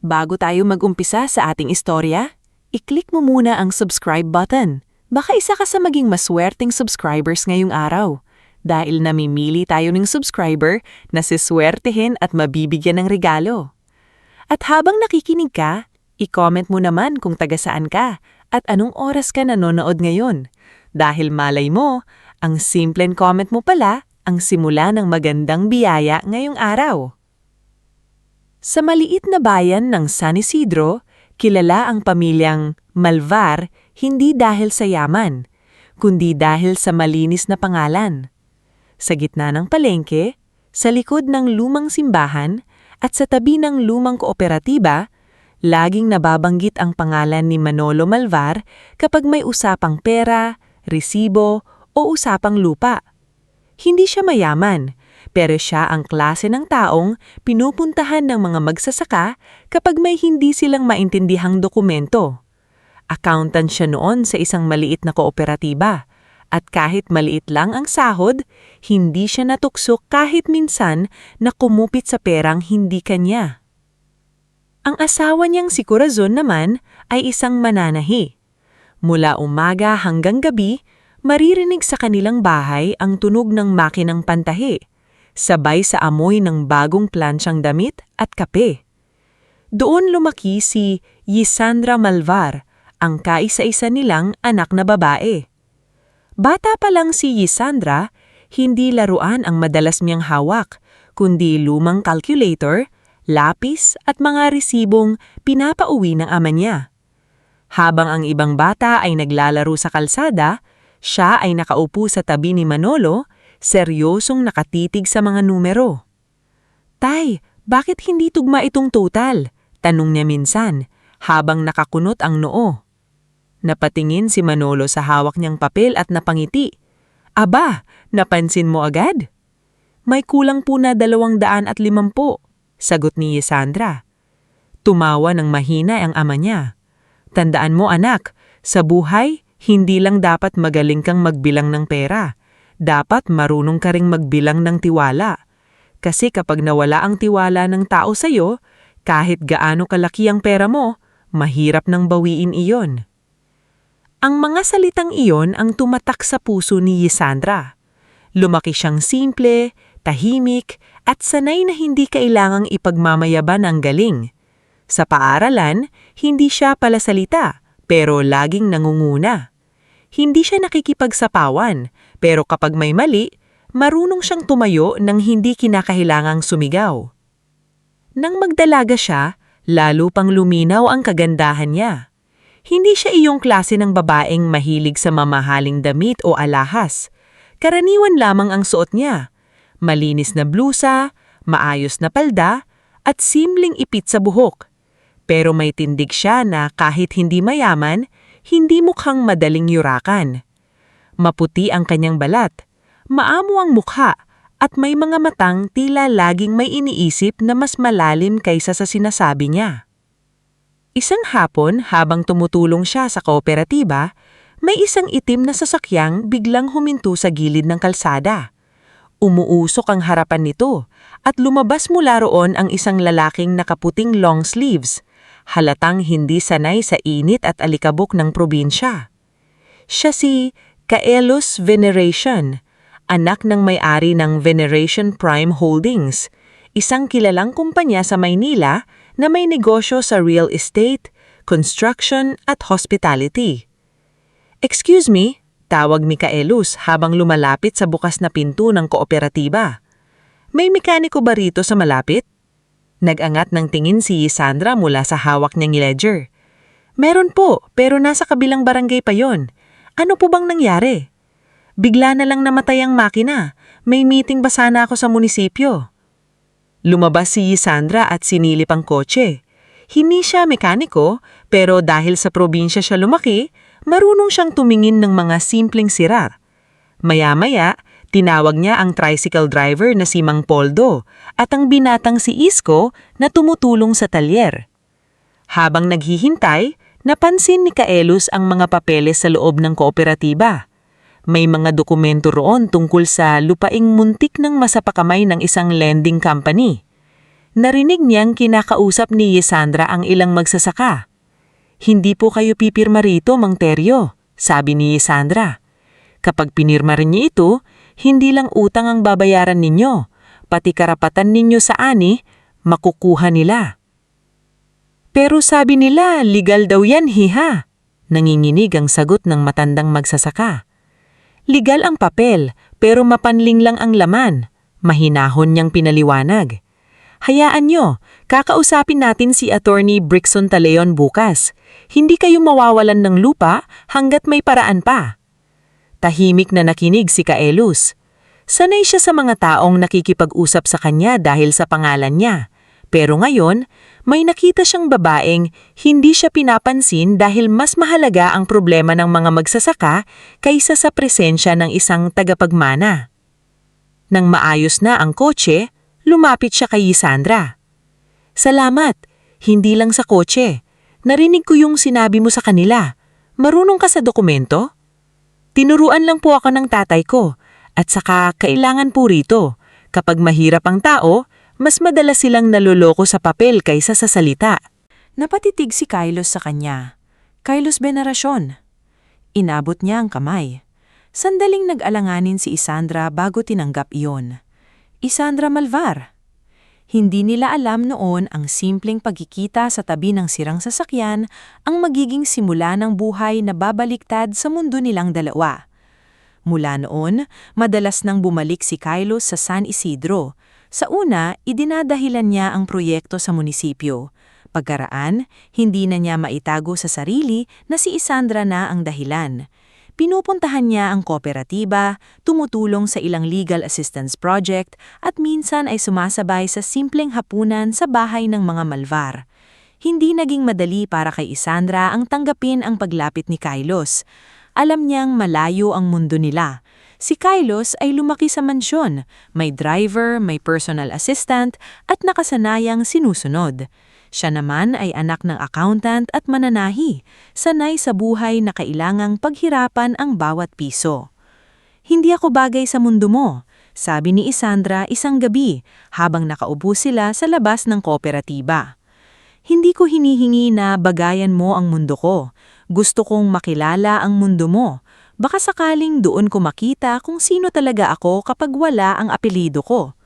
Bago tayo mag-umpisa sa ating istorya, i-click mo muna ang subscribe button. Baka isa ka sa maging maswerteng subscribers ngayong araw. Dahil namimili tayo ng subscriber na siswertehin at mabibigyan ng regalo. At habang nakikinig ka, i-comment mo naman kung taga saan ka at anong oras ka nanonood ngayon. Dahil malay mo, ang simpleng comment mo pala ang simula ng magandang biyaya ngayong araw. Sa maliit na bayan ng San Isidro, kilala ang pamilyang Malvar hindi dahil sa yaman, kundi dahil sa malinis na pangalan. Sa gitna ng palengke, sa likod ng lumang simbahan, at sa tabi ng lumang kooperatiba, laging nababanggit ang pangalan ni Manolo Malvar kapag may usapang pera, resibo, o usapang lupa. Hindi siya mayaman, pero siya ang klase ng taong pinupuntahan ng mga magsasaka kapag may hindi silang maintindihang dokumento. Accountant siya noon sa isang maliit na kooperatiba, at kahit maliit lang ang sahod, hindi siya natuksok kahit minsan na kumupit sa perang hindi kanya. Ang asawa niyang si Corazon naman ay isang mananahi. Mula umaga hanggang gabi, maririnig sa kanilang bahay ang tunog ng makinang pantahi, sabay sa amoy ng bagong plansyang damit at kape. Doon lumaki si Yesandra Malvar, ang kaisa-isa nilang anak na babae. Bata pa lang si Yesandra, hindi laruan ang madalas niyang hawak, kundi lumang calculator, lapis at mga resibong pinapauwi ng ama niya. Habang ang ibang bata ay naglalaro sa kalsada, siya ay nakaupo sa tabi ni Manolo, seryosong nakatitig sa mga numero. "Tay, bakit hindi tugma itong total?" tanong niya minsan, habang nakakunot ang noo. Napatingin si Manolo sa hawak niyang papel at napangiti. "Aba, napansin mo agad?" "May kulang po na 250, sagot ni Yesandra. Tumawa ng mahina ang ama niya. "Tandaan mo anak, sa buhay, hindi lang dapat magaling kang magbilang ng pera. Dapat marunong ka ring magbilang ng tiwala. Kasi kapag nawala ang tiwala ng tao sa'yo, kahit gaano kalaki ang pera mo, mahirap nang bawiin iyon." Ang mga salitang iyon ang tumatak sa puso ni Yesandra. Lumaki siyang simple, tahimik, at sanay na hindi kailangang ipagmamayaban ang galing. Sa paaralan, hindi siya palasalita, pero laging nangunguna. Hindi siya nakikipagsapawan, pero kapag may mali, marunong siyang tumayo nang hindi kinakailangang sumigaw. Nang magdalaga siya, lalo pang luminaw ang kagandahan niya. Hindi siya iyong klase ng babaeng mahilig sa mamahaling damit o alahas. Karaniwan lamang ang suot niya. Malinis na blusa, maayos na palda, at simpleng ipit sa buhok. Pero may tindig siya na kahit hindi mayaman, hindi mukhang madaling yurakan. Maputi ang kanyang balat, maamo ang mukha, at may mga matang tila laging may iniisip na mas malalim kaysa sa sinasabi niya. Isang hapon, habang tumutulong siya sa kooperatiba, may isang itim na sasakyang biglang huminto sa gilid ng kalsada. Umuusok ang harapan nito at lumabas mula roon ang isang lalaking nakaputing long sleeves, halatang hindi sanay sa init at alikabok ng probinsya. Siya si Caelos Veneration, anak ng may-ari ng Veneration Prime Holdings, isang kilalang kumpanya sa Maynila na may negosyo sa real estate, construction at hospitality. "Excuse me," tawag ni Caelos habang lumalapit sa bukas na pinto ng kooperatiba. "May mekaniko ba rito sa malapit?" Nag-angat ng tingin si Yesandra mula sa hawak niyang ledger. "Meron po, pero nasa kabilang barangay pa yon. Ano po bang nangyari?" "Bigla na lang namatay ang makina. May meeting ba sana ako sa munisipyo?" Lumabas si Yesandra at sinilip ang kotse. Hindi siya mekaniko, pero dahil sa probinsya siya lumaki, marunong siyang tumingin ng mga simpleng sira. Maya-maya, tinawag niya ang tricycle driver na si Mang Poldo at ang binatang si Isko na tumutulong sa talyer. Habang naghihintay, napansin ni Caelos ang mga papeles sa loob ng kooperatiba. May mga dokumento roon tungkol sa lupaing muntik ng masapakamay ng isang lending company. Narinig niyang kinakausap ni Yesandra ang ilang magsasaka. "Hindi po kayo pipirma rito, Mang Teryo," sabi ni Yesandra. "Kapag pinirma rin niyo ito, hindi lang utang ang babayaran ninyo, pati karapatan ninyo sa ani, makukuha nila." "Pero sabi nila, legal daw yan, hiha." Nanginginig ang sagot ng matandang magsasaka. "Legal ang papel, pero mapanling lang ang laman," mahinahon niyang pinaliwanag. "Hayaan nyo, kakausapin natin si Attorney Brixon Taleon bukas. Hindi kayo mawawalan ng lupa hanggat may paraan pa." Tahimik na nakinig si Kaelus. Sanay siya sa mga taong nakikipag-usap sa kanya dahil sa pangalan niya. Pero ngayon, may nakita siyang babaeng hindi siya pinapansin dahil mas mahalaga ang problema ng mga magsasaka kaysa sa presensya ng isang tagapagmana. Nang maayos na ang kotse, lumapit siya kay Yesandra. "Salamat, hindi lang sa kotse. Narinig ko yung sinabi mo sa kanila. Marunong ka sa dokumento?" "Tinuruan lang po ako ng tatay ko, at saka kailangan po rito. Kapag mahirap ang tao, mas madalas silang naloloko sa papel kaysa sa salita." Napatitig si Kylos sa kanya. Kylos Veneracion. Inabot niya ang kamay. Sandaling nag-alanganin si Yesandra bago tinanggap iyon. Yesandra Malvar. Hindi nila alam noon ang simpleng pagkikita sa tabi ng sirang sasakyan ang magiging simula ng buhay na babaliktad sa mundo nilang dalawa. Mula noon, madalas nang bumalik si Kylos sa San Isidro. Sa una, idinadahilan niya ang proyekto sa munisipyo. Pagkaraan, hindi na niya maitago sa sarili na si Yesandra na ang dahilan. Pinupuntahan niya ang kooperatiba, tumutulong sa ilang legal assistance project at minsan ay sumasabay sa simpleng hapunan sa bahay ng mga Malvar. Hindi naging madali para kay Yesandra ang tanggapin ang paglapit ni Kylos. Alam niyang malayo ang mundo nila. Si Kylos ay lumaki sa mansyon, may driver, may personal assistant at nakasanayang sinusunod. Siya naman ay anak ng accountant at mananahi, sanay sa buhay na kailangang paghirapan ang bawat piso. "Hindi ako bagay sa mundo mo," sabi ni Yesandra isang gabi habang nakaupo sila sa labas ng kooperatiba. "Hindi ko hinihingi na bagayan mo ang mundo ko. Gusto kong makilala ang mundo mo. Baka sakaling doon ko makita kung sino talaga ako kapag wala ang apelyido ko."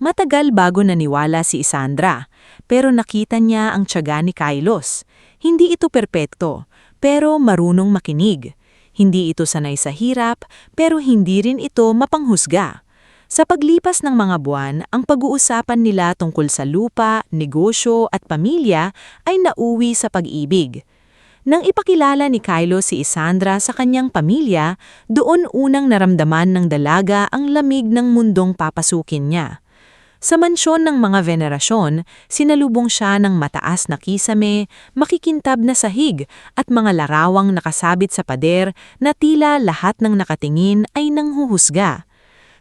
Matagal bago naniwala si Yesandra, pero nakita niya ang tiyaga ni Kylos. Hindi ito perpekto, pero marunong makinig. Hindi ito sanay sa hirap, pero hindi rin ito mapanghusga. Sa paglipas ng mga buwan, ang pag-uusapan nila tungkol sa lupa, negosyo at pamilya ay nauwi sa pag-ibig. Nang ipakilala ni Kylos si Yesandra sa kanyang pamilya, doon unang naramdaman ng dalaga ang lamig ng mundong papasukin niya. Sa mansyon ng mga Venerasyon, sinalubong siya ng mataas na kisame, makikintab na sahig at mga larawang nakasabit sa pader na tila lahat ng nakatingin ay nanghuhusga.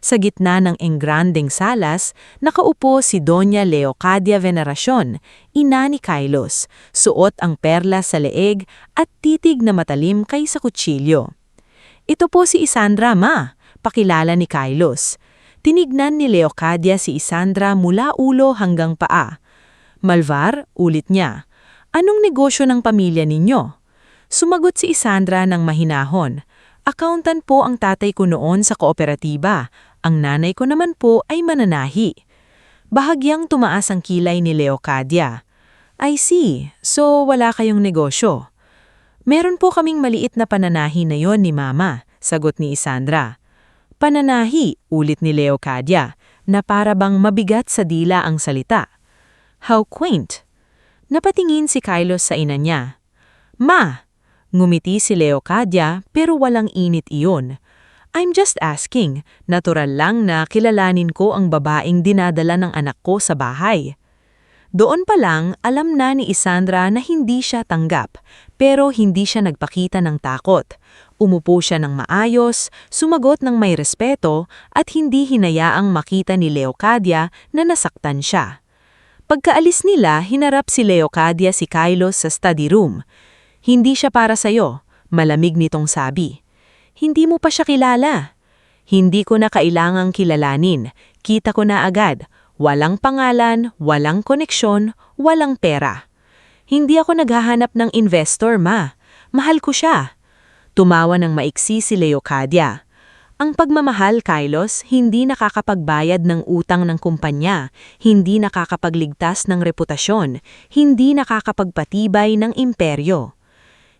Sa gitna ng engrandeng salas, nakaupo si Doña Leocadia Veneracion, ina ni Kylos, suot ang perlas sa leeg at titig na matalim kaysa kutsilyo. "Ito po si Yesandra, ma," pakilala ni Kylos. Tinignan ni Leocadia si Yesandra mula ulo hanggang paa. "Malvar," ulit niya, "anong negosyo ng pamilya ninyo?" Sumagot si Yesandra ng mahinahon. "Accountant po ang tatay ko noon sa kooperatiba. Ang nanay ko naman po ay mananahi." Bahagyang tumaas ang kilay ni Leocadia. "I see. So wala kayong negosyo?" "Meron po kaming maliit na pananahi na yon ni Mama," sagot ni Yesandra. "Pananahi," ulit ni Leocadia, na para bang mabigat sa dila ang salita. "How quaint." Napatingin si Kylos sa ina niya. "Ma!" Ngumiti si Leocadia pero walang init iyon. "I'm just asking. Natural lang na kilalanin ko ang babaeng dinadala ng anak ko sa bahay." Doon pa lang, alam na ni Yesandra na hindi siya tanggap, pero hindi siya nagpakita ng takot. Umupo siya ng maayos, sumagot ng may respeto, at hindi hinayaang makita ni Leocadia na nasaktan siya. Pagkaalis nila, hinarap si Leocadia si Kylos sa study room. "Hindi siya para sa'yo," malamig nitong sabi. "Hindi mo pa siya kilala." "Hindi ko na kailangang kilalanin. Kita ko na agad. Walang pangalan, walang koneksyon, walang pera. Hindi ako naghahanap ng investor, ma. Mahal ko siya. Tumawa ng maiksi si Leocadia. Ang pagmamahal, Kylos, hindi nakakapagbayad ng utang ng kumpanya, hindi nakakapagligtas ng reputasyon, hindi nakakapagpatibay ng imperyo.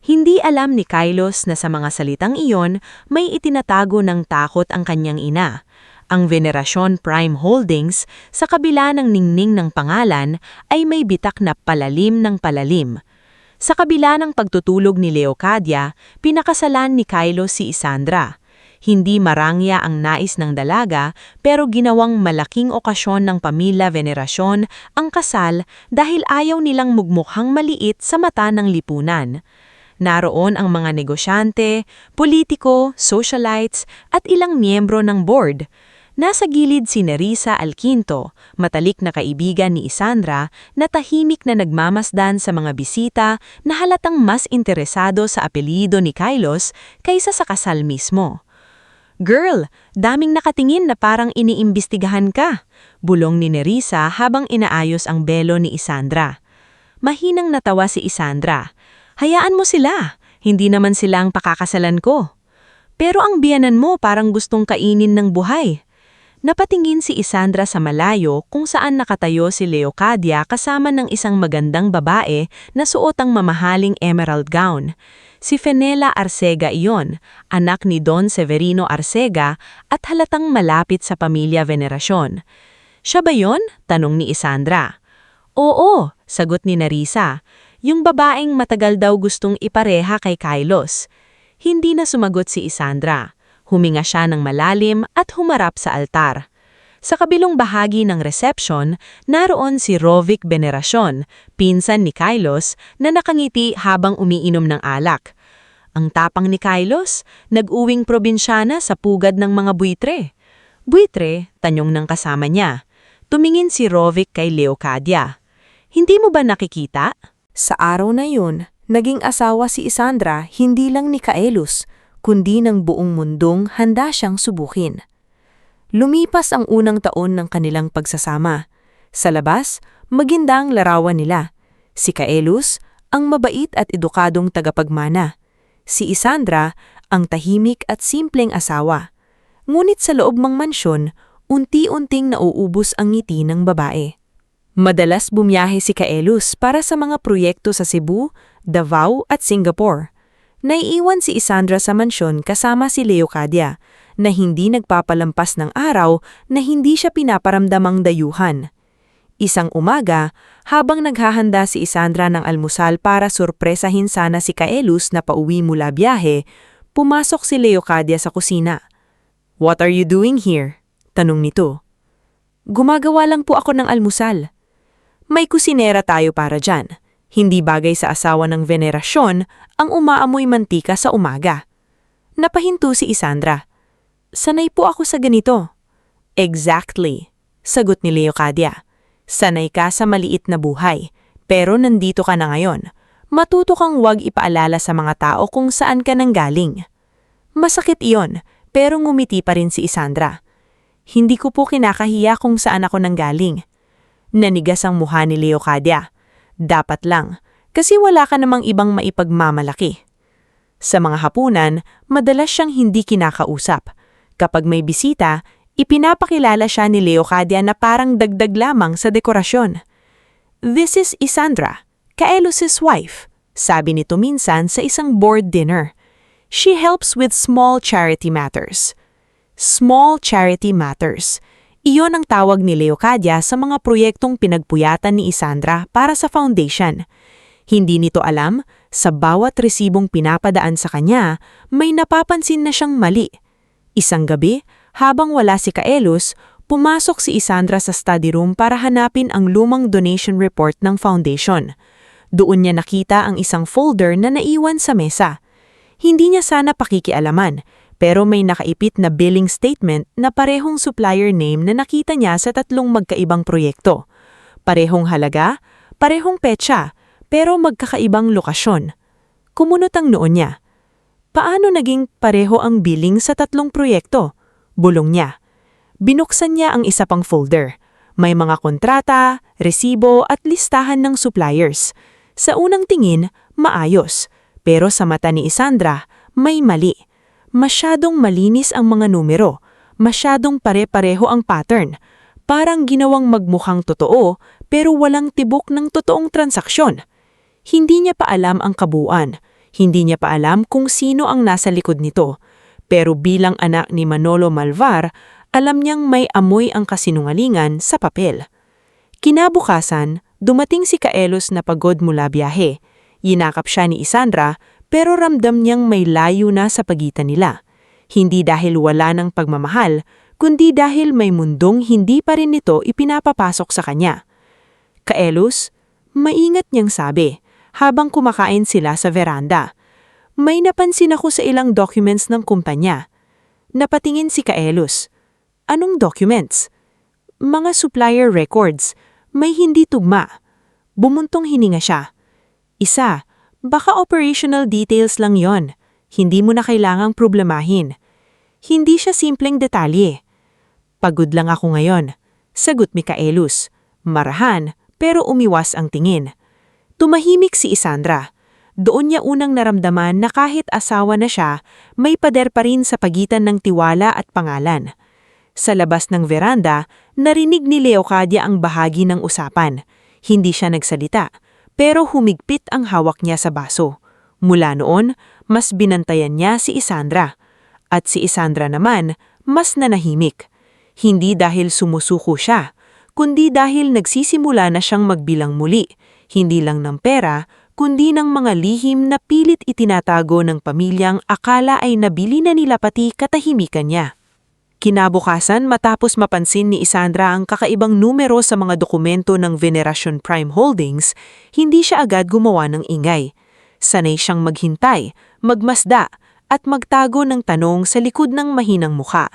Hindi alam ni Kylos na sa mga salitang iyon may itinatago ng takot ang kanyang ina. Ang Venerasyon Prime Holdings, sa kabila ng ningning ng pangalan, ay may bitak na palalim ng palalim. Sa kabila ng pagtutulog ni Leocadia, pinakasalan ni Kylos si Isandra. Hindi marangya ang nais ng dalaga pero ginawang malaking okasyon ng pamilya Venerasyon ang kasal dahil ayaw nilang mugmukhang maliit sa mata ng lipunan. Naroon ang mga negosyante, politiko, socialites at ilang miyembro ng board. Nasa gilid si Nerissa Alquinto, matalik na kaibigan ni Isandra na tahimik na nagmamasdan sa mga bisita na halatang mas interesado sa apelyido ni Kylos kaysa sa kasal mismo. "Girl, daming nakatingin na parang iniimbestigahan ka," bulong ni Nerissa habang inaayos ang belo ni Isandra. Mahinang natawa si Isandra. "Hayaan mo sila, hindi naman sila ang pakakasalan ko." "Pero ang biyanan mo parang gustong kainin ng buhay." Napatingin si Isandra sa malayo kung saan nakatayo si Leocadia kasama ng isang magandang babae na suot ang mamahaling emerald gown. Si Fenella Arcega iyon, anak ni Don Severino Arcega at halatang malapit sa pamilya Venerasyon. "Siya ba yon?" tanong ni Isandra. "Oo," sagot ni Nerissa. "Yung babaeng matagal daw gustong ipareha kay Kylos." Hindi na sumagot si Isandra. Huminga siya ng malalim at humarap sa altar. Sa kabilong bahagi ng reception, naroon si Rovic Venerasyon, pinsan ni Kylos, na nakangiti habang umiinom ng alak. Ang tapang ni Kylos, nag-uwing probinsyana sa pugad ng mga buitre. "Buitre?" tanyong ng kasama niya. Tumingin si Rovic kay Leocadia. "Hindi mo ba nakikita?" Sa araw na yun, naging asawa si Isandra hindi lang ni Kylos, kundi ng buong mundong handa siyang subukin. Lumipas ang unang taon ng kanilang pagsasama. Sa labas, maginda ang larawan nila. Si Kylos, ang mabait at edukadong tagapagmana. Si Isandra, ang tahimik at simpleng asawa. Ngunit sa loob ng mansyon, unti-unting nauubos ang ngiti ng babae. Madalas bumiyahe si Kylos para sa mga proyekto sa Cebu, Davao at Singapore. Naiiwan si Isandra sa mansyon kasama si Leocadia, na hindi nagpapalampas ng araw na hindi siya pinaparamdamang dayuhan. Isang umaga, habang naghahanda si Isandra ng almusal para sorpresahin sana si Kylos na pauwi mula biyahe, pumasok si Leocadia sa kusina. "What are you doing here?" tanong nito. "Gumagawa lang po ako ng almusal." "May kusinera tayo para dyan. Hindi bagay sa asawa ng Venerasyon ang umaamoy mantika sa umaga." Napahinto si Isandra. "Sanay po ako sa ganito." "Exactly," sagot ni Leocadia. "Sanay ka sa maliit na buhay, pero nandito ka na ngayon. Matuto kang huwag ipaalala sa mga tao kung saan ka nanggaling." Masakit iyon, pero ngumiti pa rin si Isandra. "Hindi ko po kinakahiya kung saan ako nanggaling." Nanigas ang mukha ni Leocadia. "Dapat lang, kasi wala ka namang ibang maipagmamalaki." Sa mga hapunan, madalas siyang hindi kinakausap. Kapag may bisita, ipinapakilala siya ni Leocadia na parang dagdag lamang sa dekorasyon. "This is Isandra, Kylos' wife," sabi nito minsan sa isang board dinner. "She helps with small charity matters." Small charity matters. Iyon ang tawag ni Leocadia sa mga proyektong pinagpuyatan ni Isandra para sa foundation. Hindi nito alam, sa bawat resibong pinapadaan sa kanya, may napapansin na siyang mali. Isang gabi, habang wala si Kylos, pumasok si Isandra sa study room para hanapin ang lumang donation report ng foundation. Doon niya nakita ang isang folder na naiwan sa mesa. Hindi niya sana pakikialaman, pero may nakaipit na billing statement na parehong supplier name na nakita niya sa tatlong magkaibang proyekto. Parehong halaga, parehong petsa, pero magkakaibang lokasyon. Kumunot ang noon niya. Paano naging pareho ang billing sa tatlong proyekto? Bulong niya. Binuksan niya ang isa pang folder. May mga kontrata, resibo at listahan ng suppliers. Sa unang tingin, maayos. Pero sa mata ni Isandra, may mali. Masyadong malinis ang mga numero. Masyadong pare-pareho ang pattern. Parang ginawang magmukhang totoo pero walang tibok ng totoong transaksyon. Hindi niya pa alam ang kabuuan. Hindi niya pa alam kung sino ang nasa likod nito. Pero bilang anak ni Manolo Malvar, alam niyang may amoy ang kasinungalingan sa papel. Kinabukasan, dumating si Kaelos na pagod mula biyahe. Yinakap siya ni Isandra pero ramdam niyang may layo na sa pagitan nila. Hindi dahil wala ng pagmamahal, kundi dahil may mundong hindi pa rin nito ipinapapasok sa kanya. Kaelos, maingat niyang sabi habang kumakain sila sa veranda. May napansin ako sa ilang documents ng kumpanya. Napatingin si Kaelos. Anong documents? Mga supplier records. May hindi tugma. Bumuntong hininga siya. Isa, baka operational details lang yon. Hindi mo na kailangang problemahin. Hindi siya simpleng detalye. Pagod lang ako ngayon. Sagot ni Kaelos. Marahan, pero umiwas ang tingin. Tumahimik si Isandra. Doon niya unang naramdaman na kahit asawa na siya, may pader pa rin sa pagitan ng tiwala at pangalan. Sa labas ng veranda, narinig ni Leocadia ang bahagi ng usapan. Hindi siya nagsalita, pero humigpit ang hawak niya sa baso. Mula noon, mas binantayan niya si Isandra. At si Isandra naman, mas nanahimik. Hindi dahil sumusuko siya, kundi dahil nagsisimula na siyang magbilang muli. Hindi lang ng pera, kundi ng mga lihim na pilit itinatago ng pamilyang akala ay nabili na nila pati katahimikan niya. Kinabukasan matapos mapansin ni Isandra ang kakaibang numero sa mga dokumento ng Veneracion Prime Holdings, hindi siya agad gumawa ng ingay. Sanay siyang maghintay, magmasda, at magtago ng tanong sa likod ng mahinang mukha.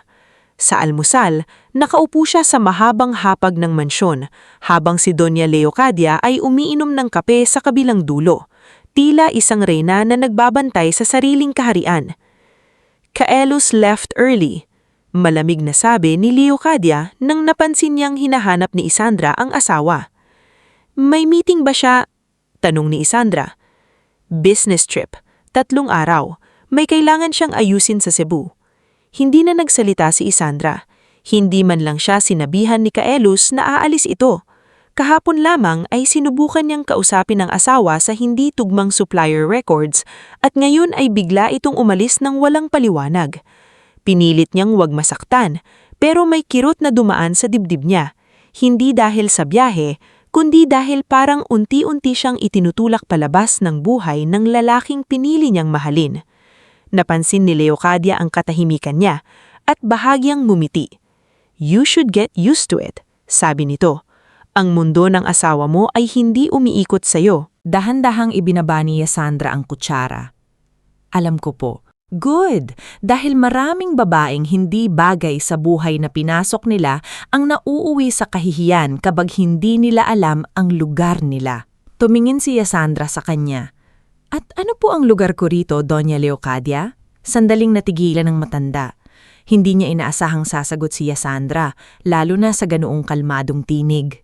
Sa almusal, nakaupo siya sa mahabang hapag ng mansyon, habang si Doña Leocadia ay umiinom ng kape sa kabilang dulo, tila isang reyna na nagbabantay sa sariling kaharian. Kaelos left early. Malamig na sabi ni Leocadia nang napansin niyang hinahanap ni Isandra ang asawa. May meeting ba siya? Tanong ni Isandra. Business trip. 3 araw. May kailangan siyang ayusin sa Cebu. Hindi na nagsalita si Isandra. Hindi man lang siya sinabihan ni Kaelos na aalis ito. Kahapon lamang ay sinubukan niyang kausapin ang asawa sa hindi tugmang supplier records at ngayon ay bigla itong umalis ng walang paliwanag. Pinilit niyang huwag masaktan, pero may kirot na dumaan sa dibdib niya. Hindi dahil sa biyahe, kundi dahil parang unti-unti siyang itinutulak palabas ng buhay ng lalaking pinili niyang mahalin. Napansin ni Leocadia ang katahimikan niya at bahagyang ngumiti. You should get used to it, sabi nito. Ang mundo ng asawa mo ay hindi umiikot sa'yo. Dahan-dahang ibinaba ni Isandra ang kutsara. Alam ko po. Good! Dahil maraming babaeng hindi bagay sa buhay na pinasok nila ang nauuwi sa kahihiyan kapag hindi nila alam ang lugar nila. Tumingin si Isandra sa kanya. At ano po ang lugar ko rito, Doña Leocadia? Sandaling natigilan ng matanda. Hindi niya inaasahang sasagot si Isandra, lalo na sa ganoong kalmadong tinig.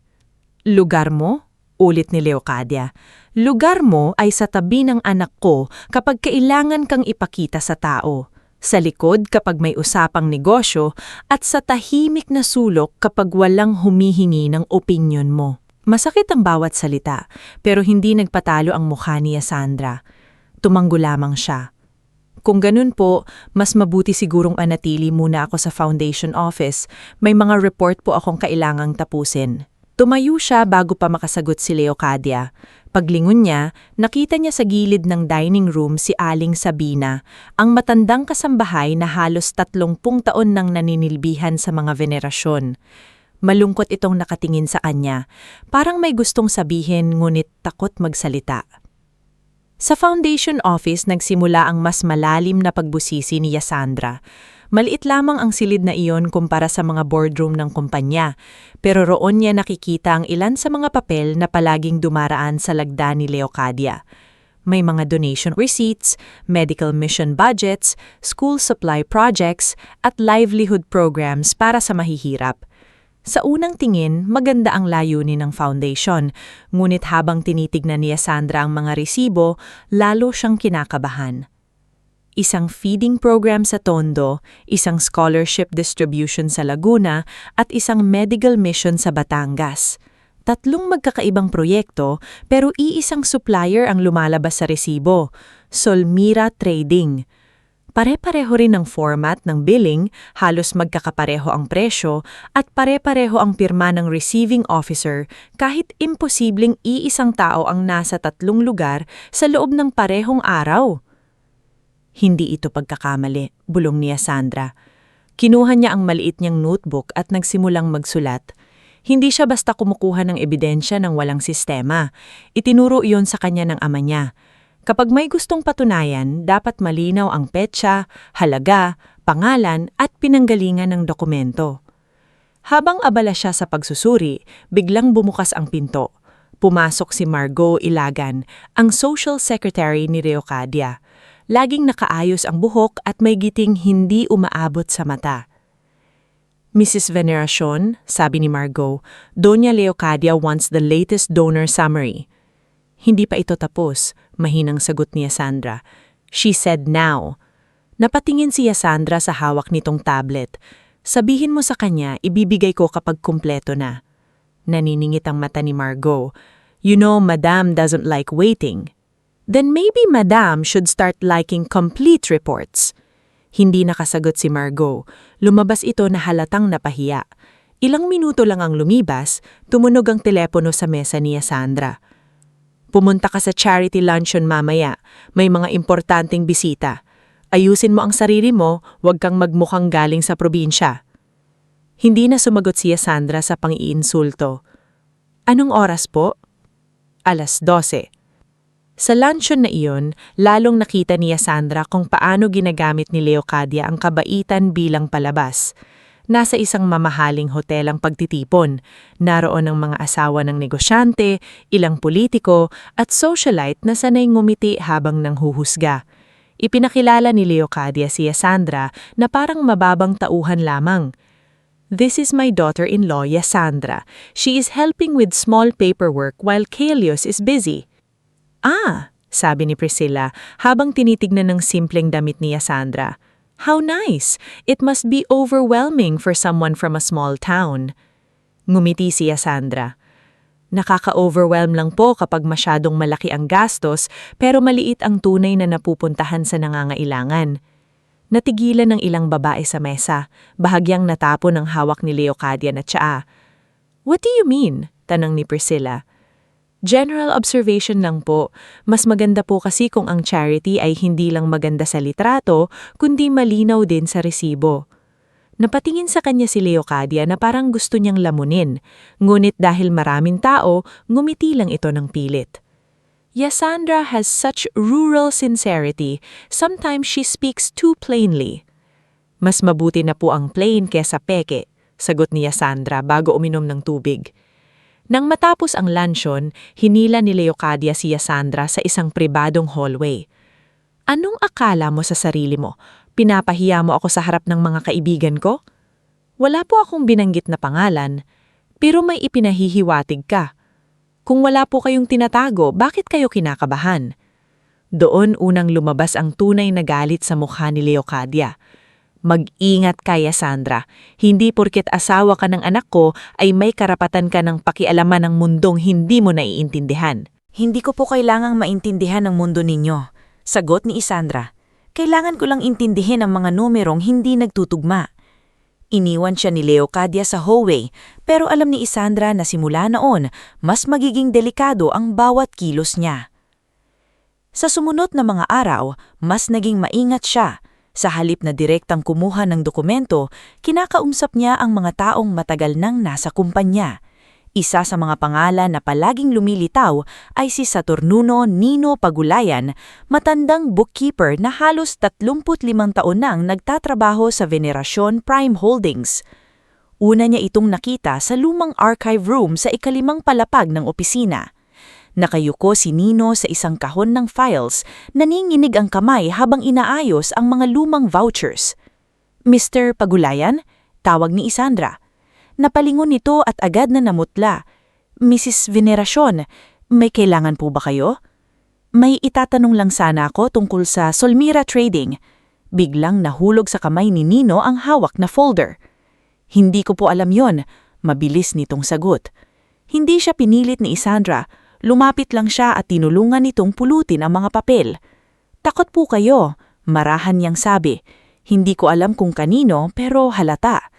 Lugar mo? Ulit ni Leocadia. Lugar mo ay sa tabi ng anak ko kapag kailangan kang ipakita sa tao. Sa likod kapag may usapang negosyo at sa tahimik na sulok kapag walang humihingi ng opinyon mo. Masakit ang bawat salita, pero hindi nagpatalo ang mukha ni Isandra. Tumanggo lamang siya. Kung ganun po, mas mabuti sigurong anatili muna ako sa foundation office. May mga report po akong kailangang tapusin. Tumayo siya bago pa makasagot si Leocadia. Paglingon niya, nakita niya sa gilid ng dining room si Aling Sabina, ang matandang kasambahay na halos 30 taon nang naninilbihan sa mga venerasyon. Malungkot itong nakatingin sa kanya, parang may gustong sabihin ngunit takot magsalita. Sa foundation office nagsimula ang mas malalim na pagbusisi ni Isandra. Maliit lamang ang silid na iyon kumpara sa mga boardroom ng kumpanya, pero roon niya nakikita ang ilan sa mga papel na palaging dumaraan sa lagda ni Leocadia. May mga donation receipts, medical mission budgets, school supply projects, at livelihood programs para sa mahihirap. Sa unang tingin, maganda ang layunin ng foundation, ngunit habang tinitignan ni Sandra ang mga resibo, lalo siyang kinakabahan. Isang feeding program sa Tondo, isang scholarship distribution sa Laguna, at isang medical mission sa Batangas. Tatlong magkakaibang proyekto pero iisang supplier ang lumalabas sa resibo, Solmira Trading. Pare-pareho rin ang format ng billing, halos magkakapareho ang presyo, at pare-pareho ang pirma ng receiving officer kahit imposibleng iisang tao ang nasa tatlong lugar sa loob ng parehong araw. Hindi ito pagkakamali, bulong ni Sandra. Kinuha niya ang maliit niyang notebook at nagsimulang magsulat. Hindi siya basta kumukuha ng ebidensya ng walang sistema. Itinuro iyon sa kanya ng ama niya. Kapag may gustong patunayan, dapat malinaw ang petsa, halaga, pangalan at pinanggalingan ng dokumento. Habang abala siya sa pagsusuri, biglang bumukas ang pinto. Pumasok si Margot Ilagan, ang social secretary ni Leocadia. Laging nakaayos ang buhok at may giting hindi umaabot sa mata. Mrs. Veneracion, sabi ni Margot, Doña Leocadia wants the latest donor summary. Hindi pa ito tapos, mahinang sagot ni Sandra. She said now. Napatingin si Sandra sa hawak nitong tablet. Sabihin mo sa kanya, ibibigay ko kapag kumpleto na. Naniningit ang mata ni Margot. You know, Madame doesn't like waiting. Then maybe Madame should start liking complete reports. Hindi nakasagot si Margot. Lumabas ito na halatang napahiya. Ilang minuto lang ang lumipas, tumunog ang telepono sa mesa ni Sandra. Pumunta ka sa charity luncheon mamaya. May mga importanteng bisita. Ayusin mo ang sarili mo, huwag kang magmukhang galing sa probinsya. Hindi na sumagot si Sandra sa pang-iinsulto. Anong oras po? 12:00. Sa luncheon na iyon, lalong nakita ni Sandra kung paano ginagamit ni Leocadia ang kabaitan bilang palabas. Nasa isang mamahaling hotel ang pagtitipon. Naroon ang mga asawa ng negosyante, ilang politiko, at socialite na sanay ngumiti habang nanghuhusga. Ipinakilala ni Leocadia si Sandra na parang mababang tauhan lamang. This is my daughter-in-law, Sandra. She is helping with small paperwork while Kelios is busy. Ah, sabi ni Priscilla habang tinitignan ng simpleng damit ni Sandra. How nice! It must be overwhelming for someone from a small town. Ngumiti si Sandra. Nakaka-overwhelm lang po kapag masyadong malaki ang gastos pero maliit ang tunay na napupuntahan sa nangangailangan. Natigilan ng ilang babae sa mesa, bahagyang natapon ang hawak ni Leocadia na tsaa. What do you mean? Tanong ni Priscilla. General observation lang po. Mas maganda po kasi kung ang charity ay hindi lang maganda sa litrato, kundi malinaw din sa resibo. Napatingin sa kanya si Leocadia na parang gusto niyang lamunin, ngunit dahil maraming tao, ngumiti lang ito ng pilit. Sandra has such rural sincerity, sometimes she speaks too plainly. Mas mabuti na po ang plain kesa peke, sagot ni Sandra bago uminom ng tubig. Nang matapos ang luncheon, hinila ni Leocadia si Sandra sa isang pribadong hallway. Anong akala mo sa sarili mo? Pinapahiya mo ako sa harap ng mga kaibigan ko? Wala po akong binanggit na pangalan, pero may ipinahihiwatig ka. Kung wala po kayong tinatago, bakit kayo kinakabahan? Doon unang lumabas ang tunay na galit sa mukha ni Leocadia. Mag-ingat ka, Sandra. Hindi porket asawa ka ng anak ko ay may karapatan ka ng pakialaman ng mundong hindi mo naiintindihan. Hindi ko po kailangang maintindihan ang mundo ninyo, sagot ni Sandra. Kailangan ko lang intindihin ang mga numerong hindi nagtutugma. Iniwan siya ni Leocadia sa hallway, pero alam ni Sandra na simula noon, mas magiging delikado ang bawat kilos niya. Sa sumunod na mga araw, mas naging maingat siya. Sa halip na direktang kumuha ng dokumento, kinakausap niya ang mga taong matagal nang nasa kumpanya. Isa sa mga pangalan na palaging lumilitaw ay si Saturnuno Nino Pagulayan, matandang bookkeeper na halos 35 taon nang nagtatrabaho sa Veneracion Prime Holdings. Una niya itong nakita sa lumang archive room sa ikalimang palapag ng opisina. Nakayuko si Nino sa isang kahon ng files, naninginig ang kamay habang inaayos ang mga lumang vouchers. Mr. Pagulayan? Tawag ni Sandra. Napalingon nito at agad na namutla. Mrs. Veneracion, may kailangan po ba kayo? May itatanong lang sana ako tungkol sa Solmira Trading. Biglang nahulog sa kamay ni Nino ang hawak na folder. Hindi ko po alam yon, mabilis nitong sagot. Hindi siya pinilit ni Isandra, lumapit lang siya at tinulungan nitong pulutin ang mga papel. Takot po kayo, marahan niyang sabi. Hindi ko alam kung kanino pero halata.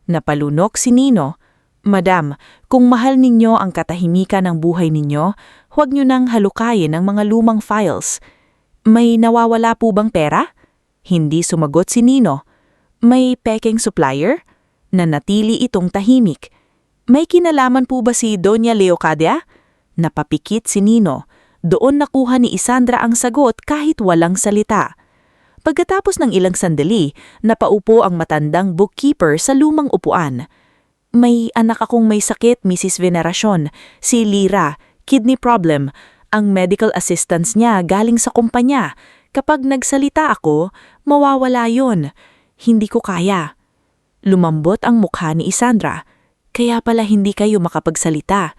Napalunok si Nino. Madam, kung mahal ninyo ang katahimikan ng buhay ninyo, huwag nyo nang halukayin ang mga lumang files. May nawawala po bang pera? Hindi sumagot si Nino. May peking supplier? Nanatili itong tahimik. May kinalaman po ba si Doña Leocadia? Napapikit si Nino. Doon nakuha ni Isandra ang sagot kahit walang salita. Pagkatapos ng ilang sandali, napaupo ang matandang bookkeeper sa lumang upuan. May anak akong may sakit, Mrs. Veneracion. Si Lira, kidney problem. Ang medical assistance niya galing sa kumpanya. Kapag nagsalita ako, mawawala yon. Hindi ko kaya. Lumambot ang mukha ni Isandra. Kaya pala hindi kayo makapagsalita.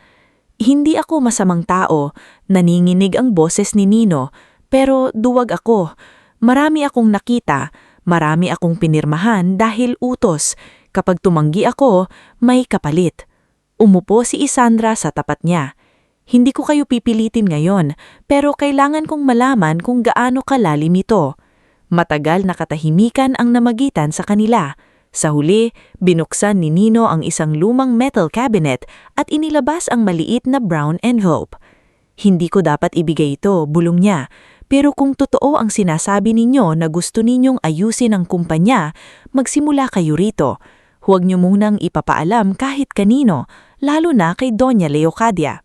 Hindi ako masamang tao. Naninginig ang boses ni Nino. Pero duwag ako. Marami akong nakita, marami akong pinirmahan dahil utos. Kapag tumanggi ako, may kapalit. Umupo si Isandra sa tapat niya. Hindi ko kayo pipilitin ngayon, pero kailangan kong malaman kung gaano kalalim ito. Matagal na katahimikan ang namagitan sa kanila. Sa huli, binuksan ni Nino ang isang lumang metal cabinet at inilabas ang maliit na brown envelope. Hindi ko dapat ibigay ito, bulong niya. Pero kung totoo ang sinasabi ninyo na gusto ninyong ayusin ang kumpanya, magsimula kayo rito. Huwag niyo munang ipapaalam kahit kanino, lalo na kay Doña Leocadia.